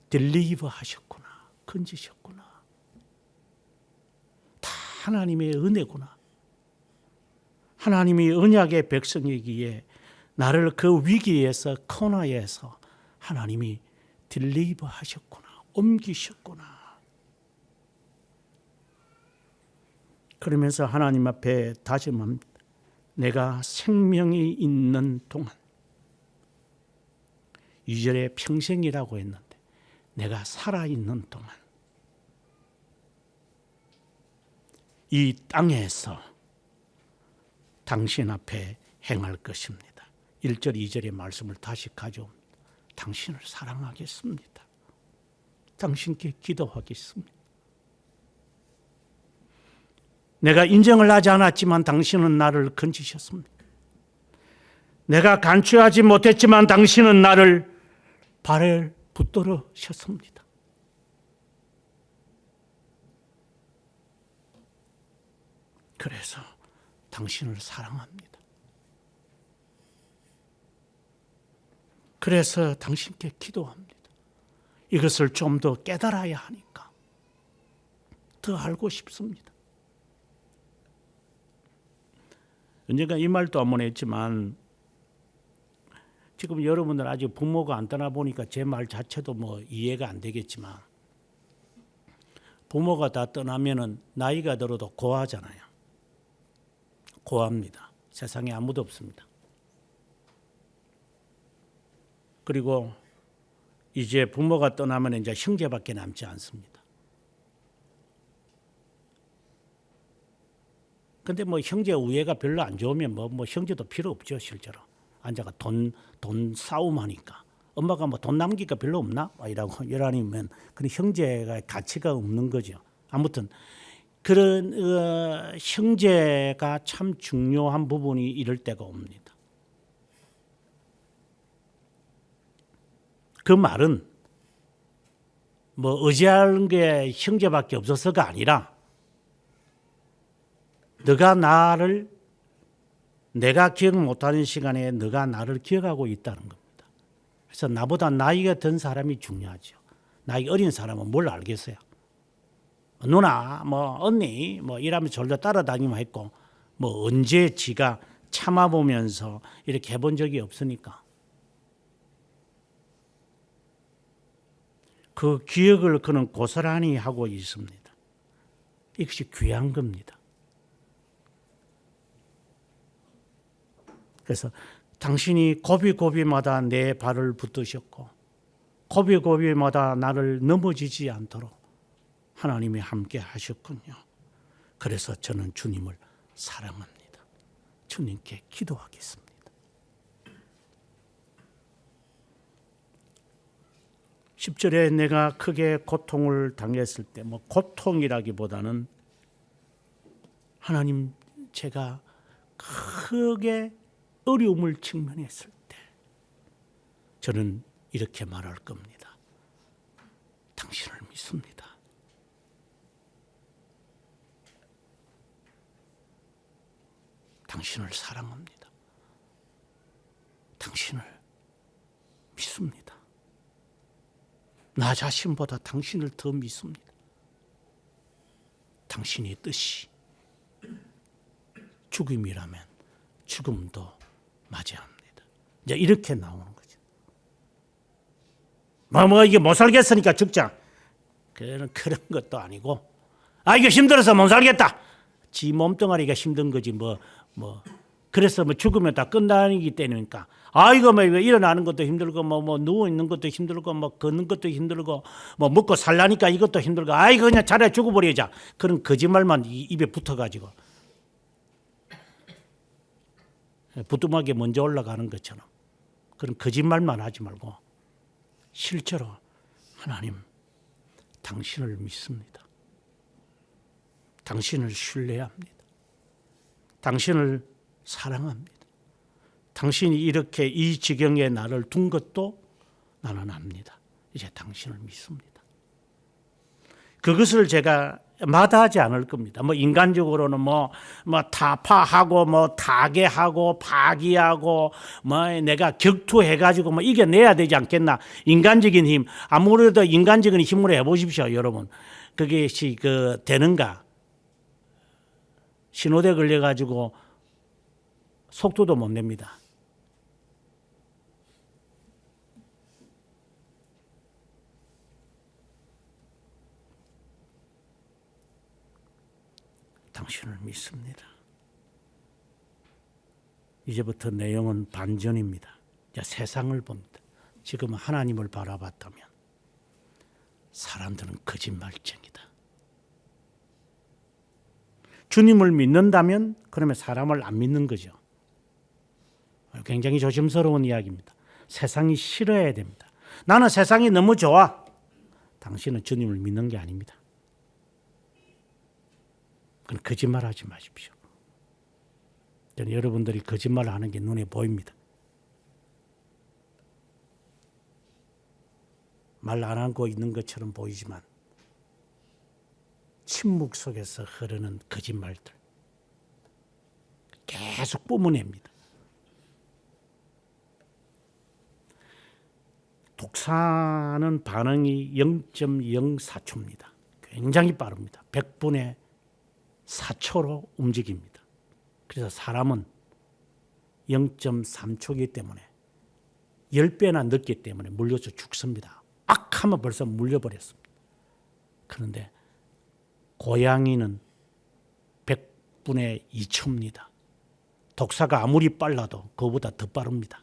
딜리버 하셨구나. 건지셨구나. 다 하나님의 은혜구나. 하나님이 언약의 백성이기에 나를 그 위기에서, 코너에서 하나님이 딜리버 하셨구나. 옮기셨구나. 그러면서 하나님 앞에 다짐합니다. 내가 생명이 있는 동안, 2절에 평생이라고 했는데 내가 살아있는 동안 이 땅에서 당신 앞에 행할 것입니다. 1절, 2절의 말씀을 다시 가져옵니다. 당신을 사랑하겠습니다. 당신께 기도하겠습니다. 내가 인정을 하지 않았지만 당신은 나를 건지셨습니다. 내가 간추하지 못했지만 당신은 나를 발에 붙들으셨습니다. 그래서 당신을 사랑합니다. 그래서 당신께 기도합니다. 이것을 좀 더 깨달아야 하니까 더 알고 싶습니다. 언젠가 이 말도 한번 했지만 지금 여러분들 아직 부모가 안 떠나보니까 제 말 자체도 뭐 이해가 안 되겠지만 부모가 다 떠나면은 나이가 들어도 고아잖아요. 고아입니다. 세상에 아무도 없습니다. 그리고 이제 부모가 떠나면 이제 형제밖에 남지 않습니다. 근데 뭐 형제 우애가 별로 안 좋으면 뭐 형제도 필요 없죠, 실제로. 앉아가 돈 싸움하니까. 엄마가 뭐 돈 남기가 별로 없나? 이라고 열아니면 그런 형제가 가치가 없는 거죠. 아무튼 그런 형제가 참 중요한 부분이 이럴 때가 옵니다. 그 말은 뭐 의지하는 게 형제밖에 없어서가 아니라 내가 기억 못하는 시간에 너가 나를 기억하고 있다는 겁니다. 그래서 나보다 나이가 든 사람이 중요하죠. 나이 어린 사람은 뭘 알겠어요. 누나, 뭐 언니, 뭐 이러면서 졸려 따라다니면 했고, 뭐 언제 지가 참아보면서 이렇게 해본 적이 없으니까. 그 기억을 그는 고스란히 하고 있습니다. 이것이 귀한 겁니다. 그래서 당신이 고비고비마다 내 발을 붙드셨고 고비고비마다 나를 넘어지지 않도록 하나님이 함께 하셨군요. 그래서 저는 주님을 사랑합니다. 주님께 기도하겠습니다. 10절에 내가 크게 고통을 당했을 때, 뭐 고통이라기보다는 하나님 제가 크게 어려움을 직면했을 때 저는 이렇게 말할 겁니다. 당신을 믿습니다. 당신을 사랑합니다. 당신을 믿습니다. 나 자신보다 당신을 더 믿습니다. 당신의 뜻이 죽음이라면 죽음도 맞이합니다. 이제 이렇게 나오는 거죠. 이게 못 살겠으니까 죽자. 그런 것도 아니고, 이게 힘들어서 못 살겠다. 지 몸뚱아리가 힘든 거지 그래서 죽으면 다 끝나기 때문이니까. 이거 일어나는 것도 힘들고 누워 있는 것도 힘들고 걷는 것도 힘들고 먹고 살라니까 이것도 힘들고 이거 그냥 차라리 죽어버리자. 그런 거짓말만 입에 붙어가지고 부뚜막에 먼저 올라가는 것처럼 그런 거짓말만 하지 말고 실제로 하나님 당신을 믿습니다. 당신을 신뢰합니다. 당신을 사랑합니다. 당신이 이렇게 이 지경에 나를 둔 것도 나는 압니다. 이제 당신을 믿습니다. 그것을 제가 마다하지 않을 겁니다. 뭐 인간적으로는 뭐 타파하고 뭐 타개하고 파기하고 뭐 내가 격투해가지고 뭐 이겨내야 되지 않겠나. 인간적인 힘. 아무래도 인간적인 힘으로 해보십시오, 여러분. 그것이 되는가. 신호대 걸려가지고 속도도 못 냅니다. 당신을 믿습니다. 이제부터 내용은 반전입니다. 이제 세상을 봅니다. 지금 하나님을 바라봤다면 사람들은 거짓말쟁이다. 주님을 믿는다면 그러면 사람을 안 믿는 거죠. 굉장히 조심스러운 이야기입니다. 세상이 싫어야 됩니다. 나는 세상이 너무 좋아. 당신은 주님을 믿는 게 아닙니다. 그건 거짓말하지 마십시오. 저는 여러분들이 거짓말을 하는 게 눈에 보입니다. 말 안 하고 있는 것처럼 보이지만 침묵 속에서 흐르는 거짓말들 계속 뿜어냅니다. 독사는 반응이 0.04초입니다. 굉장히 빠릅니다. 100분의 4초로 움직입니다. 그래서 사람은 0.3초이기 때문에 10배나 늦기 때문에 물려서 죽습니다. 악 하면 벌써 물려버렸습니다. 그런데 고양이는 100분의 2초입니다. 독사가 아무리 빨라도 그거보다 더 빠릅니다.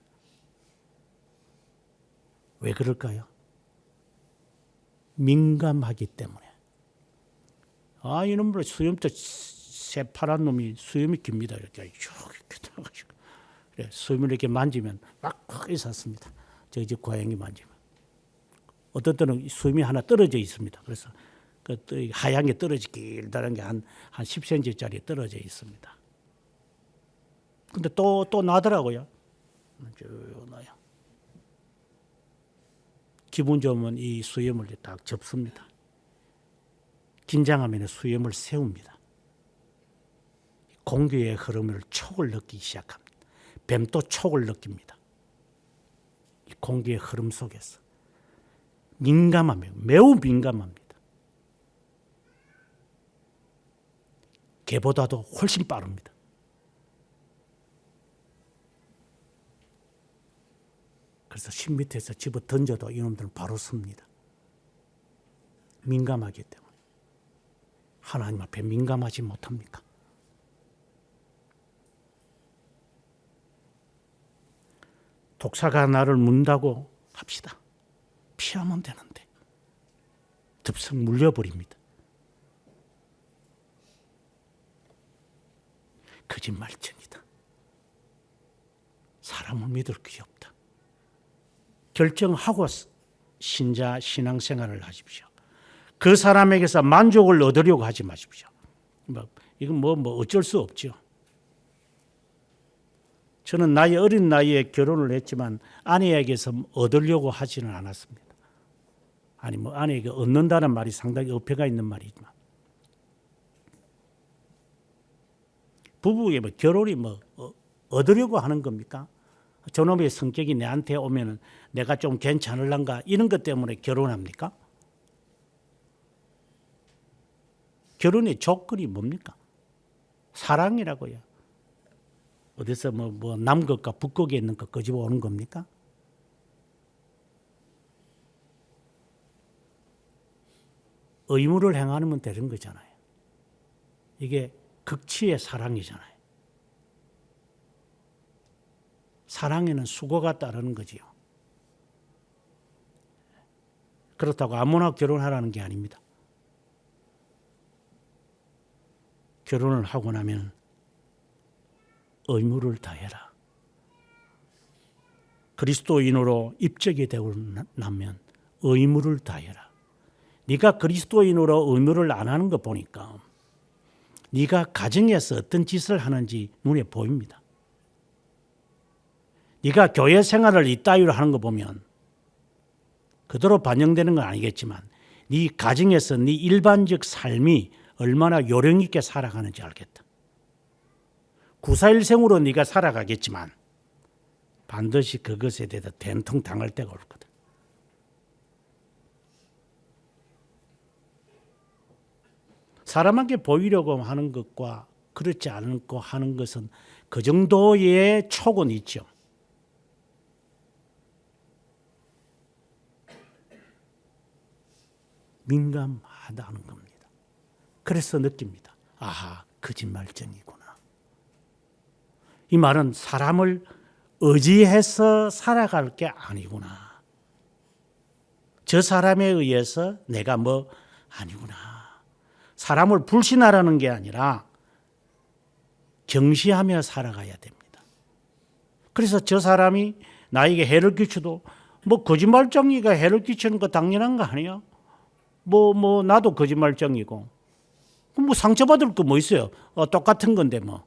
왜 그럴까요? 민감하기 때문에. 이놈들 수염도 새파란 놈이 수염이 깁니다. 이렇게 들어가지고. 그래, 수염을 이렇게 만지면 막 있었습니다. 저희 집 고양이 만지면. 어떤 때는 수염이 하나 떨어져 있습니다. 그래서 그 하얀 게 떨어지 길다란 게 한 10cm짜리 떨어져 있습니다. 근데 또 나더라고요. 쭉 나요. 기분 좋으면 이 수염을 딱 접습니다. 긴장하면 수염을 세웁니다. 공기의 흐름을 촉을 느끼기 시작합니다. 뱀도 촉을 느낍니다. 이 공기의 흐름 속에서 민감합니다. 매우 민감합니다. 개보다도 훨씬 빠릅니다. 그래서 10m에서 집어 던져도 이놈들은 바로 섭니다. 민감하기 때문에. 하나님 앞에 민감하지 못합니까? 독사가 나를 문다고 합시다. 피하면 되는데 덥석 물려버립니다. 거짓말쟁이다. 사람을 믿을 게 없다. 결정하고 신자 신앙생활을 하십시오. 그 사람에게서 만족을 얻으려고 하지 마십시오. 이건 뭐 어쩔 수 없죠. 저는 나이 어린 나이에 결혼을 했지만 아내에게서 얻으려고 하지는 않았습니다. 아니 아내에게 얻는다는 말이 상당히 어폐가 있는 말이지만 부부의 결혼이 얻으려고 하는 겁니까? 저놈의 성격이 내한테 오면은 내가 좀 괜찮을란가 이런 것 때문에 결혼합니까? 결혼의 조건이 뭡니까? 사랑이라고요. 어디서 남극과 북극에 있는 것 끄집어 오는 겁니까? 의무를 행하면 되는 거잖아요. 이게 극치의 사랑이잖아요. 사랑에는 수고가 따르는 거지요. 그렇다고 아무나 결혼하라는 게 아닙니다. 결혼을 하고 나면 의무를 다해라. 그리스도인으로 입적이 되고 나면 의무를 다해라. 네가 그리스도인으로 의무를 안 하는 거 보니까 네가 가정에서 어떤 짓을 하는지 눈에 보입니다. 네가 교회 생활을 이따위로 하는 거 보면 그대로 반영되는 건 아니겠지만 네 가정에서 네 일반적 삶이 얼마나 요령 있게 살아가는지 알겠다. 941생으로 네가 살아가겠지만 반드시 그것에 대해서 된통 당할 때가 올 거다. 사람에게 보이려고 하는 것과 그렇지 않고 하는 것은 그 정도의 촉은 있죠. 민감하다는 겁니다. 그래서 느낍니다. 아하, 거짓말쟁이구나. 이 말은 사람을 의지해서 살아갈 게 아니구나. 저 사람에 의해서 내가 뭐 아니구나. 사람을 불신하라는 게 아니라 경시하며 살아가야 됩니다. 그래서 저 사람이 나에게 해를 끼쳐도 뭐 거짓말쟁이가 해를 끼치는 거 당연한 거 아니야? 뭐 나도 거짓말쟁이고 뭐 상처받을 거 뭐 있어요? 똑같은 건데 뭐.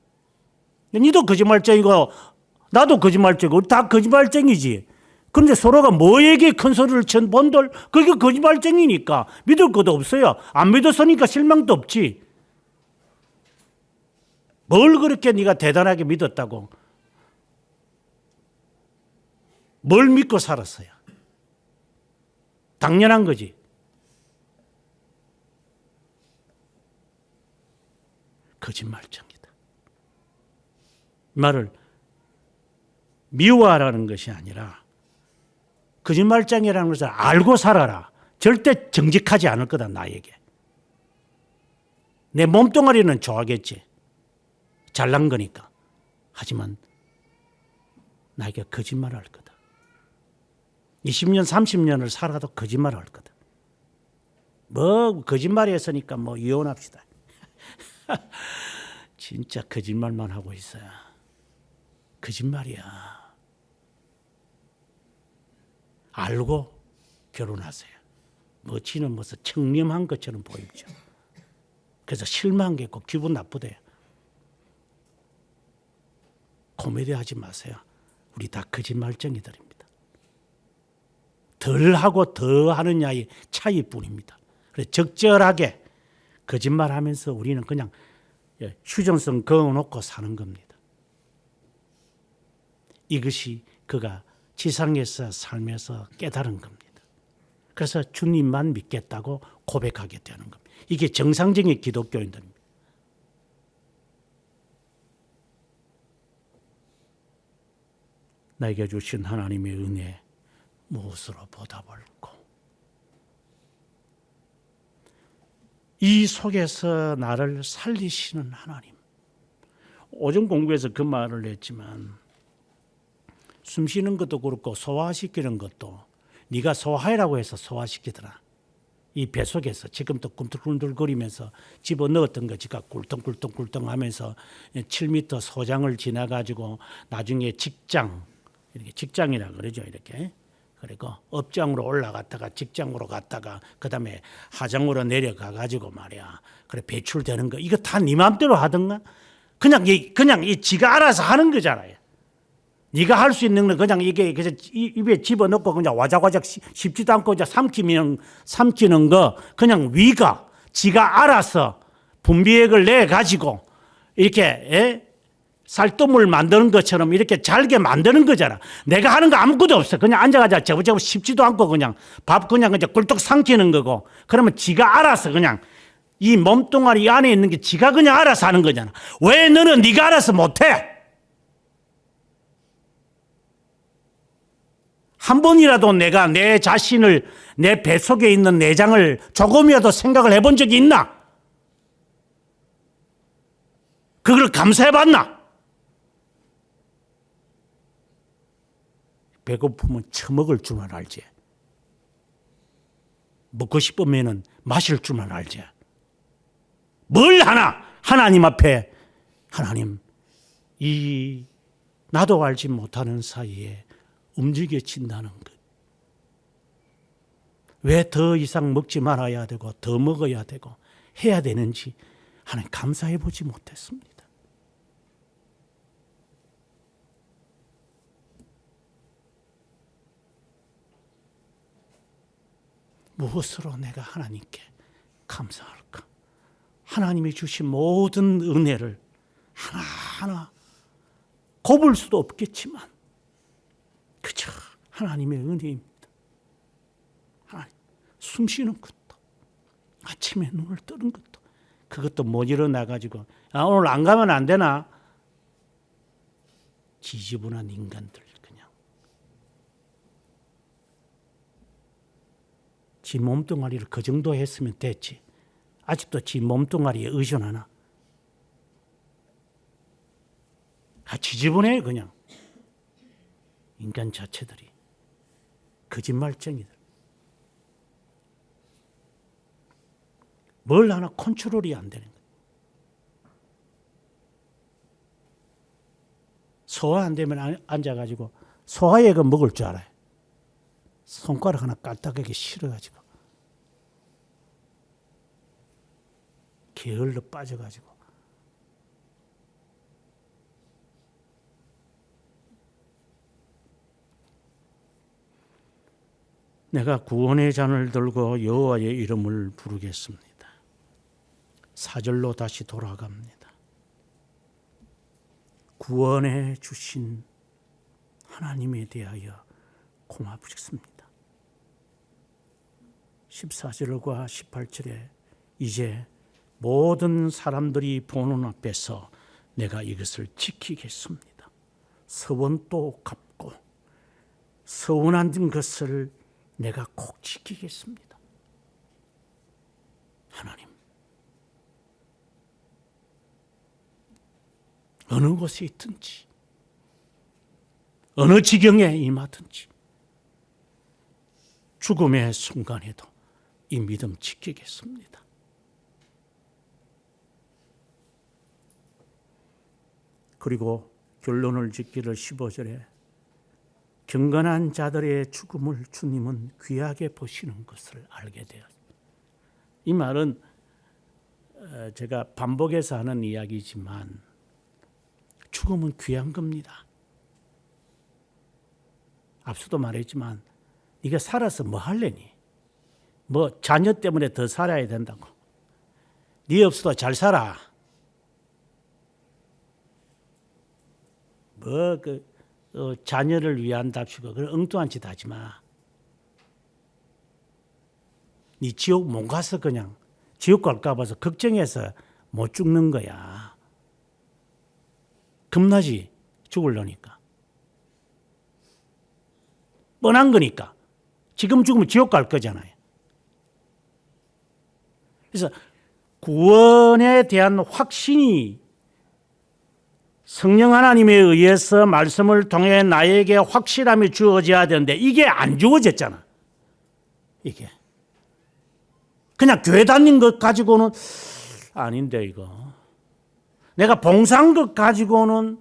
니도 거짓말쟁이고 나도 거짓말쟁이고 다 거짓말쟁이지. 그런데 서로가 뭐에게 큰 소리를 친 본들 그게 거짓말쟁이니까 믿을 것도 없어요. 안 믿었으니까 실망도 없지. 뭘 그렇게 네가 대단하게 믿었다고. 뭘 믿고 살았어요. 당연한 거지. 거짓말쟁이다. 말을 미워하라는 것이 아니라 거짓말쟁이라는 것을 알고 살아라. 절대 정직하지 않을 거다 나에게. 내 몸뚱아리는 좋아하겠지. 잘난 거니까. 하지만 나에게 거짓말을 할 거다. 20년 30년을 살아도 거짓말을 할 거다. 뭐 거짓말이 했으니까 뭐 이혼합시다. 진짜 거짓말만 하고 있어요. 거짓말이야. 알고 결혼하세요. 뭐 지는 무슨 청렴한 것처럼 보이죠. 그래서 실망한 게 있고 기분 나쁘대요. 코미디 하지 마세요. 우리 다 거짓말쟁이들입니다. 덜 하고 더 하느냐의 차이뿐입니다. 그래서 적절하게 거짓말하면서 우리는 그냥 휴전성 그어놓고 사는 겁니다. 이것이 그가 지상에서 살면서 깨달은 겁니다. 그래서 주님만 믿겠다고 고백하게 되는 겁니다. 이게 정상적인 기독교인들입니다. 나에게 주신 하나님의 은혜 무엇으로 보답할꼬. 이 속에서 나를 살리시는 하나님. 오전 공부에서 그 말을 했지만 숨 쉬는 것도 그렇고 소화시키는 것도 네가 소화해라고 해서 소화시키더라. 이 배 속에서 지금도 꿈틀꿈틀거리면서 집어넣었던 거 지가 꿀떡꿀떡꿀떡 하면서 7m 소장을 지나가지고 나중에 직장, 이렇게 직장이라 그러죠. 이렇게. 그리고 업장으로 올라갔다가 직장으로 갔다가 그다음에 하장으로 내려가 가지고 말이야. 그래 배출되는 거 이거 다 네 맘대로 하던가? 그냥 이 지가 알아서 하는 거잖아요. 네가 할 수 있는 건 그냥 이게 입에 집어넣고 그냥 와작와작 씹지도 않고 이제 삼키는 거 그냥 위가 지가 알아서 분비액을 내 가지고 이렇게 살뜨물 만드는 것처럼 이렇게 잘게 만드는 거잖아. 내가 하는 거 아무것도 없어. 그냥 앉아가지고 저부저부 씹지도 않고 그냥 밥 그냥 꿀떡 삼키는 거고. 그러면 지가 알아서 그냥 이 몸뚱아리 안에 있는 게 지가 그냥 알아서 하는 거잖아. 왜 너는 네가 알아서 못해? 한 번이라도 내가 내 자신을 내 뱃속에 있는 내장을 조금이라도 생각을 해본 적이 있나? 그걸 감사해봤나? 배고프면 처먹을 줄만 알지. 먹고 싶으면 마실 줄만 알지. 뭘 하나? 하나님 앞에 하나님 이 나도 알지 못하는 사이에 움직여진다는 것. 왜 더 이상 먹지 말아야 되고 더 먹어야 되고 해야 되는지 하나님 감사해 보지 못했습니다. 무엇으로 내가 하나님께 감사할까? 하나님이 주신 모든 은혜를 하나하나 곱을 수도 없겠지만 그저 하나님의 은혜입니다. 하나님, 숨 쉬는 것도, 아침에 눈을 뜨는 것도, 그것도 못 일어나가지고 오늘 안 가면 안 되나? 지지분한 인간들 그냥 지 몸뚱아리를 그 정도 했으면 됐지. 아직도 지 몸뚱아리에 의존하나? 지지분해 그냥. 인간 자체들이 거짓말쟁이들. 뭘 하나 컨트롤이 안 되는 거예요. 소화 안 되면 앉아가지고 소화액을 먹을 줄 알아요. 손가락 하나 까딱하게 실어가지고 게을러 빠져가지고 내가 구원의 잔을 들고 여호와의 이름을 부르겠습니다. 4절로 다시 돌아갑니다. 구원해 주신 하나님에 대하여 고맙습니다. 14절과 18절에 이제 모든 사람들이 보는 앞에서 내가 이것을 지키겠습니다. 서원도 갚고 서운한 것을 내가 꼭 지키겠습니다. 하나님, 어느 곳에 있든지 어느 지경에 임하든지 죽음의 순간에도 이 믿음 지키겠습니다. 그리고 결론을 짓기를 15절에 경건한 자들의 죽음을 주님은 귀하게 보시는 것을 알게 되었습니다. 이 말은 제가 반복해서 하는 이야기지만 죽음은 귀한 겁니다. 앞서도 말했지만 네가 살아서 뭐 할래니? 뭐 자녀 때문에 더 살아야 된다고. 네 없어도 잘 살아. 자녀를 위한답시고 그런 엉뚱한 짓 하지 마. 네 지옥 못 가서 그냥 지옥 갈까 봐서 걱정해서 못 죽는 거야. 겁나지 죽으려니까. 뻔한 거니까. 지금 죽으면 지옥 갈 거잖아요. 그래서 구원에 대한 확신이 성령 하나님에 의해서 말씀을 통해 나에게 확실함이 주어져야 되는데 이게 안 주어졌잖아. 이게. 그냥 교회 다닌 것 가지고는 아닌데 이거. 내가 봉사한 것 가지고는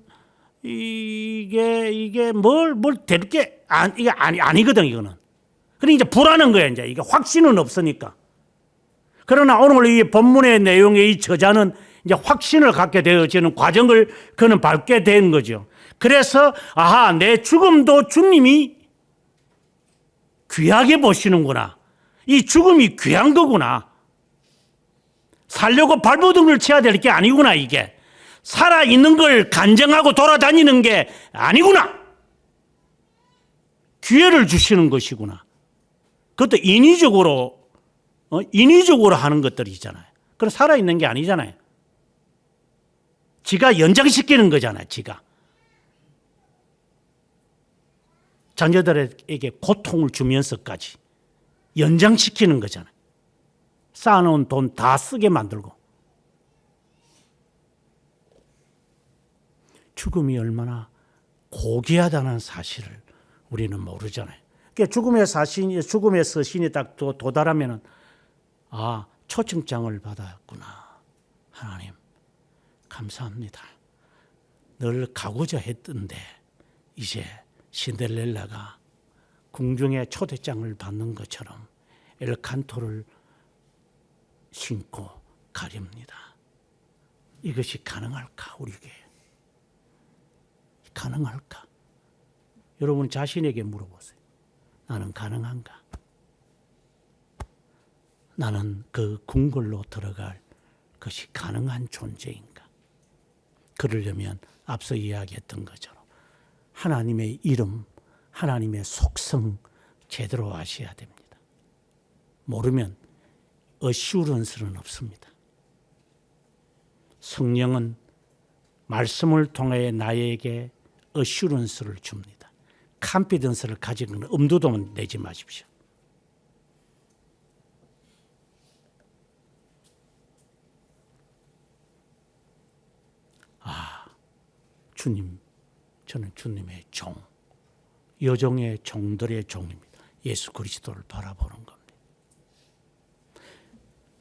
이게 뭘 될 게 이게 아니거든 이거는. 그러니까 이제 불안한 거야 이제. 이게 확신은 없으니까. 그러나 오늘 이 본문의 내용의 이 저자는 이제 확신을 갖게 되어지는 과정을 그는 밟게 된 거죠. 그래서 내 죽음도 주님이 귀하게 보시는구나. 이 죽음이 귀한 거구나. 살려고 발버둥을 쳐야 될 게 아니구나 이게. 살아있는 걸 간증하고 돌아다니는 게 아니구나. 기회를 주시는 것이구나. 그것도 인위적으로 하는 것들이잖아요. 그럼 살아있는 게 아니잖아요. 지가 연장시키는 거잖아요. 지가. 자녀들에게 고통을 주면서까지 연장시키는 거잖아요. 쌓아놓은 돈 다 쓰게 만들고. 죽음이 얼마나 고귀하다는 사실을 우리는 모르잖아요. 그러니까 죽음의 서신이 딱 도달하면은 초청장을 받았구나. 하나님 감사합니다. 늘 가고자 했던데 이제 신데렐라가 궁중의 초대장을 받는 것처럼 엘칸토를 신고 가렵니다. 이것이 가능할까? 우리에게 가능할까? 여러분 자신에게 물어보세요. 나는 가능한가? 나는 그 궁궐로 들어갈 것이 가능한 존재인가? 그러려면 앞서 이야기했던 것처럼 하나님의 이름, 하나님의 속성 제대로 아셔야 됩니다. 모르면 어슈런스는 없습니다. 성령은 말씀을 통해 나에게 어슈런스를 줍니다. 컨피던스를 가지고는 엄두도 내지 마십시오. 주님, 저는 주님의 종, 여종의 종들의 종입니다. 예수 그리스도를 바라보는 겁니다.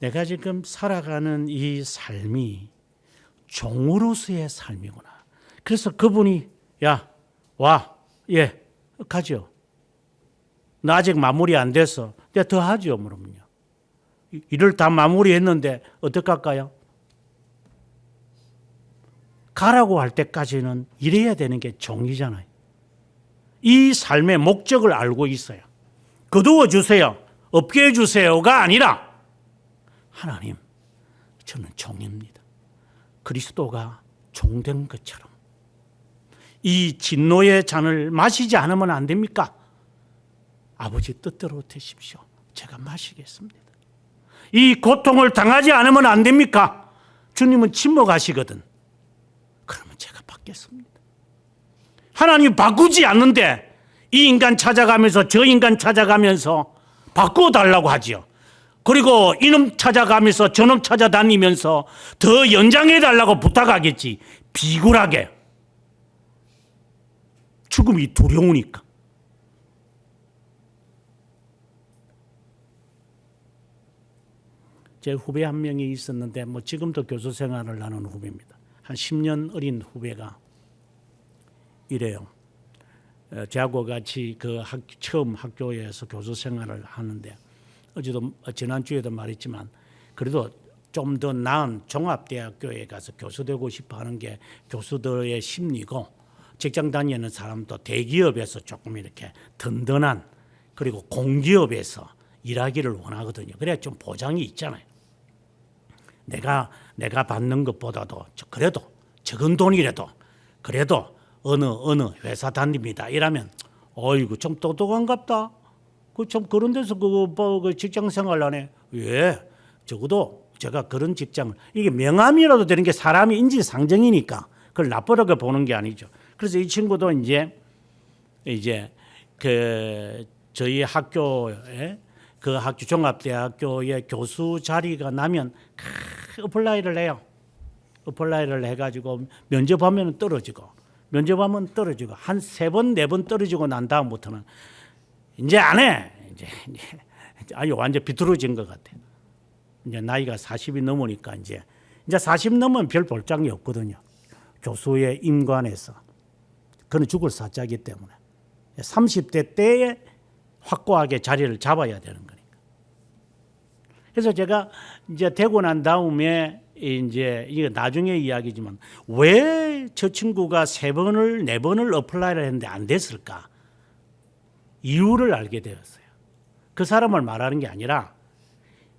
내가 지금 살아가는 이 삶이 종으로서의 삶이구나. 그래서 그분이 야, 와, 예, 가죠. 나 아직 마무리 안 됐어. 내가 더 하죠, 그러면요. 일을 다 마무리했는데 어떡할까요? 가라고 할 때까지는 일해야 되는 게 종이잖아요. 이 삶의 목적을 알고 있어요. 거두어 주세요, 없게 해주세요가 아니라 하나님, 저는 종입니다. 그리스도가 종된 것처럼 이 진노의 잔을 마시지 않으면 안 됩니까? 아버지 뜻대로 되십시오. 제가 마시겠습니다. 이 고통을 당하지 않으면 안 됩니까? 주님은 침묵하시거든. 그러면 제가 받겠습니다. 하나님 바꾸지 않는데 이 인간 찾아가면서 저 인간 찾아가면서 바꿔달라고 하지요. 그리고 이놈 찾아가면서 저놈 찾아다니면서 더 연장해달라고 부탁하겠지. 비굴하게. 죽음이 두려우니까. 제 후배 한 명이 있었는데 지금도 교수 생활을 하는 후배입니다. 한 10년 어린 후배가 이래요. 저하고 같이 처음 학교에서 교수 생활을 하는데 지난주에도 말했지만 그래도 좀 더 나은 종합대학교에 가서 교수 되고 싶어 하는 게 교수들의 심리고, 직장 다니는 사람도 대기업에서 조금 이렇게 든든한 그리고 공기업에서 일하기를 원하거든요. 그래야 좀 보장이 있잖아요. 내가 받는 것보다도 그래도 적은 돈이라도 그래도 어느 회사 다닙니다. 이러면 어이구 좀 똑똑한갑다. 좀 그런 데서 그 직장 생활 하네. 예, 적어도 제가 그런 직장을, 이게 명함이라도 되는 게 사람이 인지상정이니까 그걸 나쁘게 보는 게 아니죠. 그래서 이 친구도 이제 저희 학교에 그 학교 종합대학교의 교수 자리가 나면 어플라이를 해요. 어플라이를 해가지고 면접하면 떨어지고 한 3번 4번 떨어지고 난 다음부터는 이제 안 해. 이제 완전 비뚤어진 것 같아요. 이제 나이가 40이 넘으니까 이제 40 넘으면 별 볼장이 없거든요. 교수의 임관에서. 그는 죽을 사자이기 때문에 30대 때에 확고하게 자리를 잡아야 되는 거니까. 그래서 제가 이제 되고 난 다음에 이제 이게 나중에 이야기지만 왜 저 친구가 3번을 4번을 어플라이를 했는데 안 됐을까? 이유를 알게 되었어요. 그 사람을 말하는 게 아니라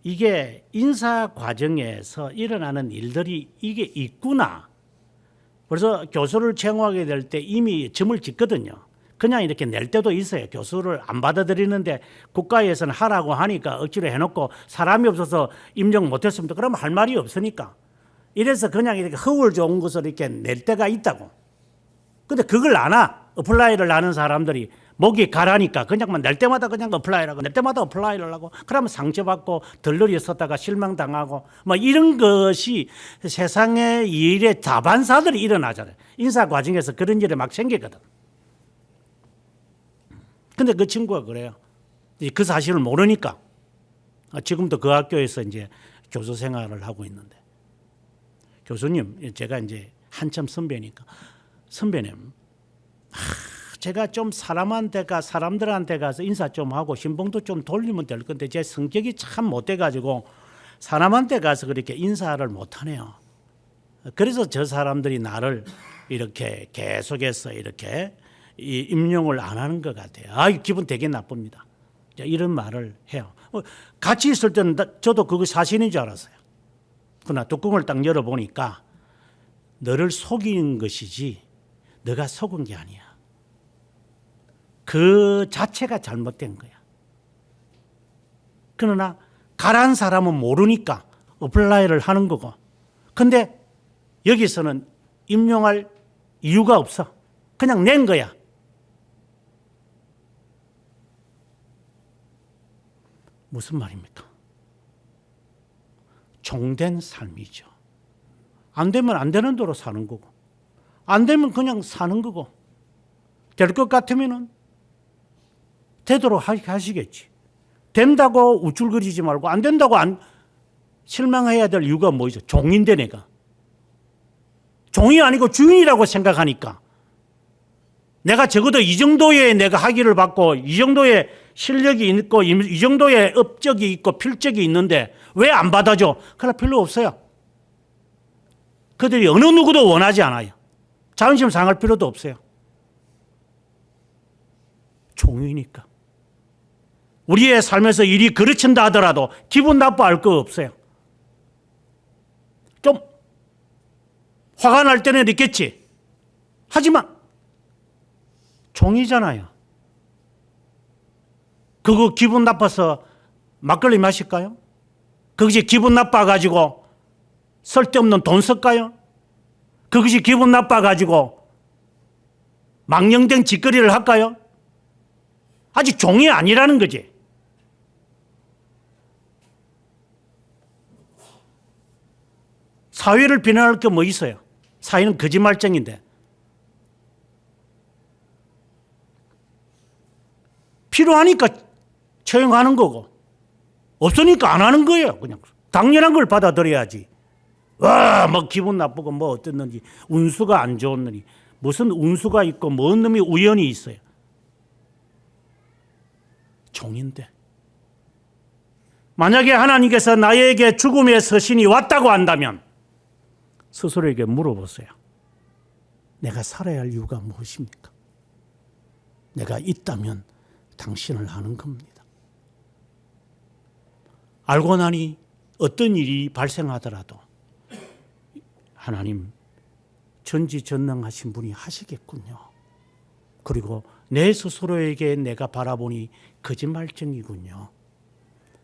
이게 인사 과정에서 일어나는 일들이 이게 있구나. 그래서 교수를 채용하게 될 때 이미 점을 짓거든요. 그냥 이렇게 낼 때도 있어요. 교수를 안 받아들이는데 국가에서는 하라고 하니까 억지로 해놓고 사람이 없어서 임정 못했습니다. 그러면 할 말이 없으니까. 이래서 그냥 이렇게 허울 좋은 것을 이렇게 낼 때가 있다고. 근데 그걸 안 하. 어플라이를 하는 사람들이 목이 가라니까 그냥만 낼 때마다 그냥 어플라이를 하고 낼 때마다 어플라이를 하고 그러면 상처받고 덜덜이 섰다가 실망당하고 이런 것이 세상의 일의 다반사들이 일어나잖아요. 인사 과정에서 그런 일이 막 생기거든. 근데 그 친구가 그래요. 그 사실을 모르니까 지금도 그 학교에서 이제 교수 생활을 하고 있는데, 교수님, 제가 이제 한참 선배니까, 선배님, 제가 좀 사람들한테 가서 인사 좀 하고 신봉도 좀 돌리면 될 건데 제 성격이 참 못돼가지고 사람한테 가서 그렇게 인사를 못하네요. 그래서 저 사람들이 나를 이렇게 계속해서 이렇게 임용을 안 하는 것 같아요. 기분 되게 나쁩니다. 이런 말을 해요. 같이 있을 때는 저도 그거 사실인 줄 알았어요. 그러나 뚜껑을 딱 열어보니까 너를 속인 것이지 너가 속은 게 아니야. 그 자체가 잘못된 거야. 그러나 가란 사람은 모르니까 어플라이를 하는 거고. 근데 여기서는 임용할 이유가 없어. 그냥 낸 거야. 무슨 말입니까? 종된 삶이죠. 안 되면 안 되는 대로 사는 거고, 안 되면 그냥 사는 거고, 될 것 같으면은 되도록 하시겠지. 된다고 우쭐거리지 말고 안 된다고 실망해야 될 이유가 뭐죠? 종인데 내가. 종이 아니고 주인이라고 생각하니까 내가 적어도 이 정도의 내가 학위를 받고 이 정도의 실력이 있고 이 정도의 업적이 있고 필적이 있는데 왜 안 받아줘? 그럴 필요 없어요. 그들이 어느 누구도 원하지 않아요. 자존심 상할 필요도 없어요. 종이니까. 우리의 삶에서 일이 그르친다 하더라도 기분 나빠할 거 없어요. 좀 화가 날 때는 있겠지. 하지만 종이잖아요. 그거 기분 나빠서 막걸리 마실까요? 그것이 기분 나빠가지고 쓸데없는 돈 쓸까요? 그것이 기분 나빠가지고 망령된 짓거리를 할까요? 아직 종이 아니라는 거지. 사회를 비난할 게 뭐 있어요? 사회는 거짓말쟁인데. 필요하니까 처형하는 거고 없으니까 안 하는 거예요. 그냥 당연한 걸 받아들여야지. 뭐 기분 나쁘고 뭐 어땠는지 운수가 안 좋았느니 무슨 운수가 있고 뭔 놈이 우연히 있어요. 종인데 만약에 하나님께서 나에게 죽음의 서신이 왔다고 한다면 스스로에게 물어보세요. 내가 살아야 할 이유가 무엇입니까? 내가 있다면 당신을 아는 겁니다. 알고 나니 어떤 일이 발생하더라도 하나님 전지전능하신 분이 하시겠군요. 그리고 내 스스로에게 내가 바라보니 거짓말쟁이군요.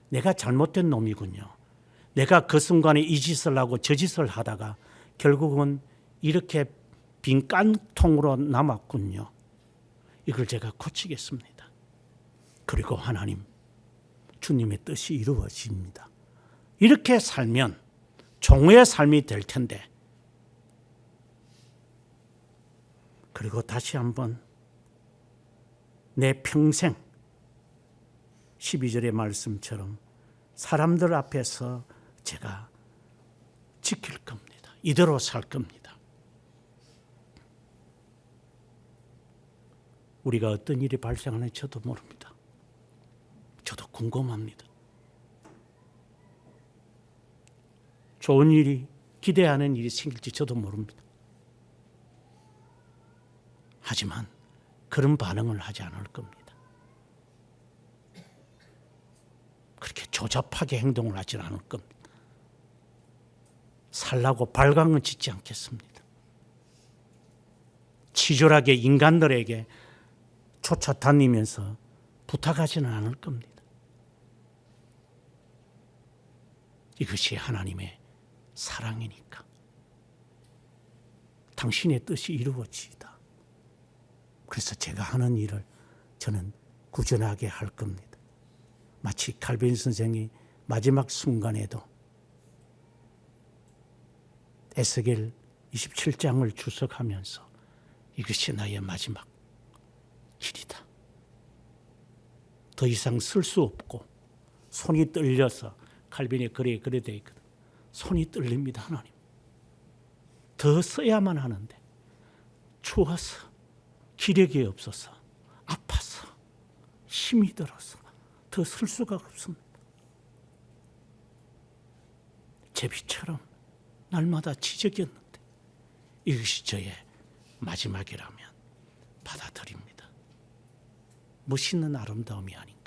내가 잘못된 놈이군요. 내가 그 순간에 이 짓을 하고 저 짓을 하다가 결국은 이렇게 빈 깡통으로 남았군요. 이걸 제가 고치겠습니다. 그리고 하나님, 주님의 뜻이 이루어집니다. 이렇게 살면 종의 삶이 될 텐데. 그리고 다시 한번 내 평생 12절의 말씀처럼 사람들 앞에서 제가 지킬 겁니다. 이대로 살 겁니다. 우리가 어떤 일이 발생하는지 저도 모릅니다. 저도 궁금합니다. 좋은 일이, 기대하는 일이 생길지 저도 모릅니다. 하지만 그런 반응을 하지 않을 겁니다. 그렇게 조잡하게 행동을 하지 않을 겁니다. 살라고 발광은 짓지 않겠습니다. 치졸하게 인간들에게 쫓아다니면서 부탁하지는 않을 겁니다. 이것이 하나님의 사랑이니까. 당신의 뜻이 이루어지이다. 그래서 제가 하는 일을 저는 꾸준하게 할 겁니다. 마치 칼빈 선생이 마지막 순간에도 에스겔 27장을 주석하면서 이것이 나의 마지막 길이다. 더 이상 쓸 수 없고 손이 떨려서 칼빈의 글에 그래 되어 있거든. 손이 떨립니다. 하나님. 더 써야만 하는데 추워서 기력이 없어서 아파서 힘이 들어서 더 설 수가 없습니다. 제비처럼 날마다 지적이었는데 이것이 저의 마지막이라면 받아들입니다. 멋있는 아름다움이 아닌가.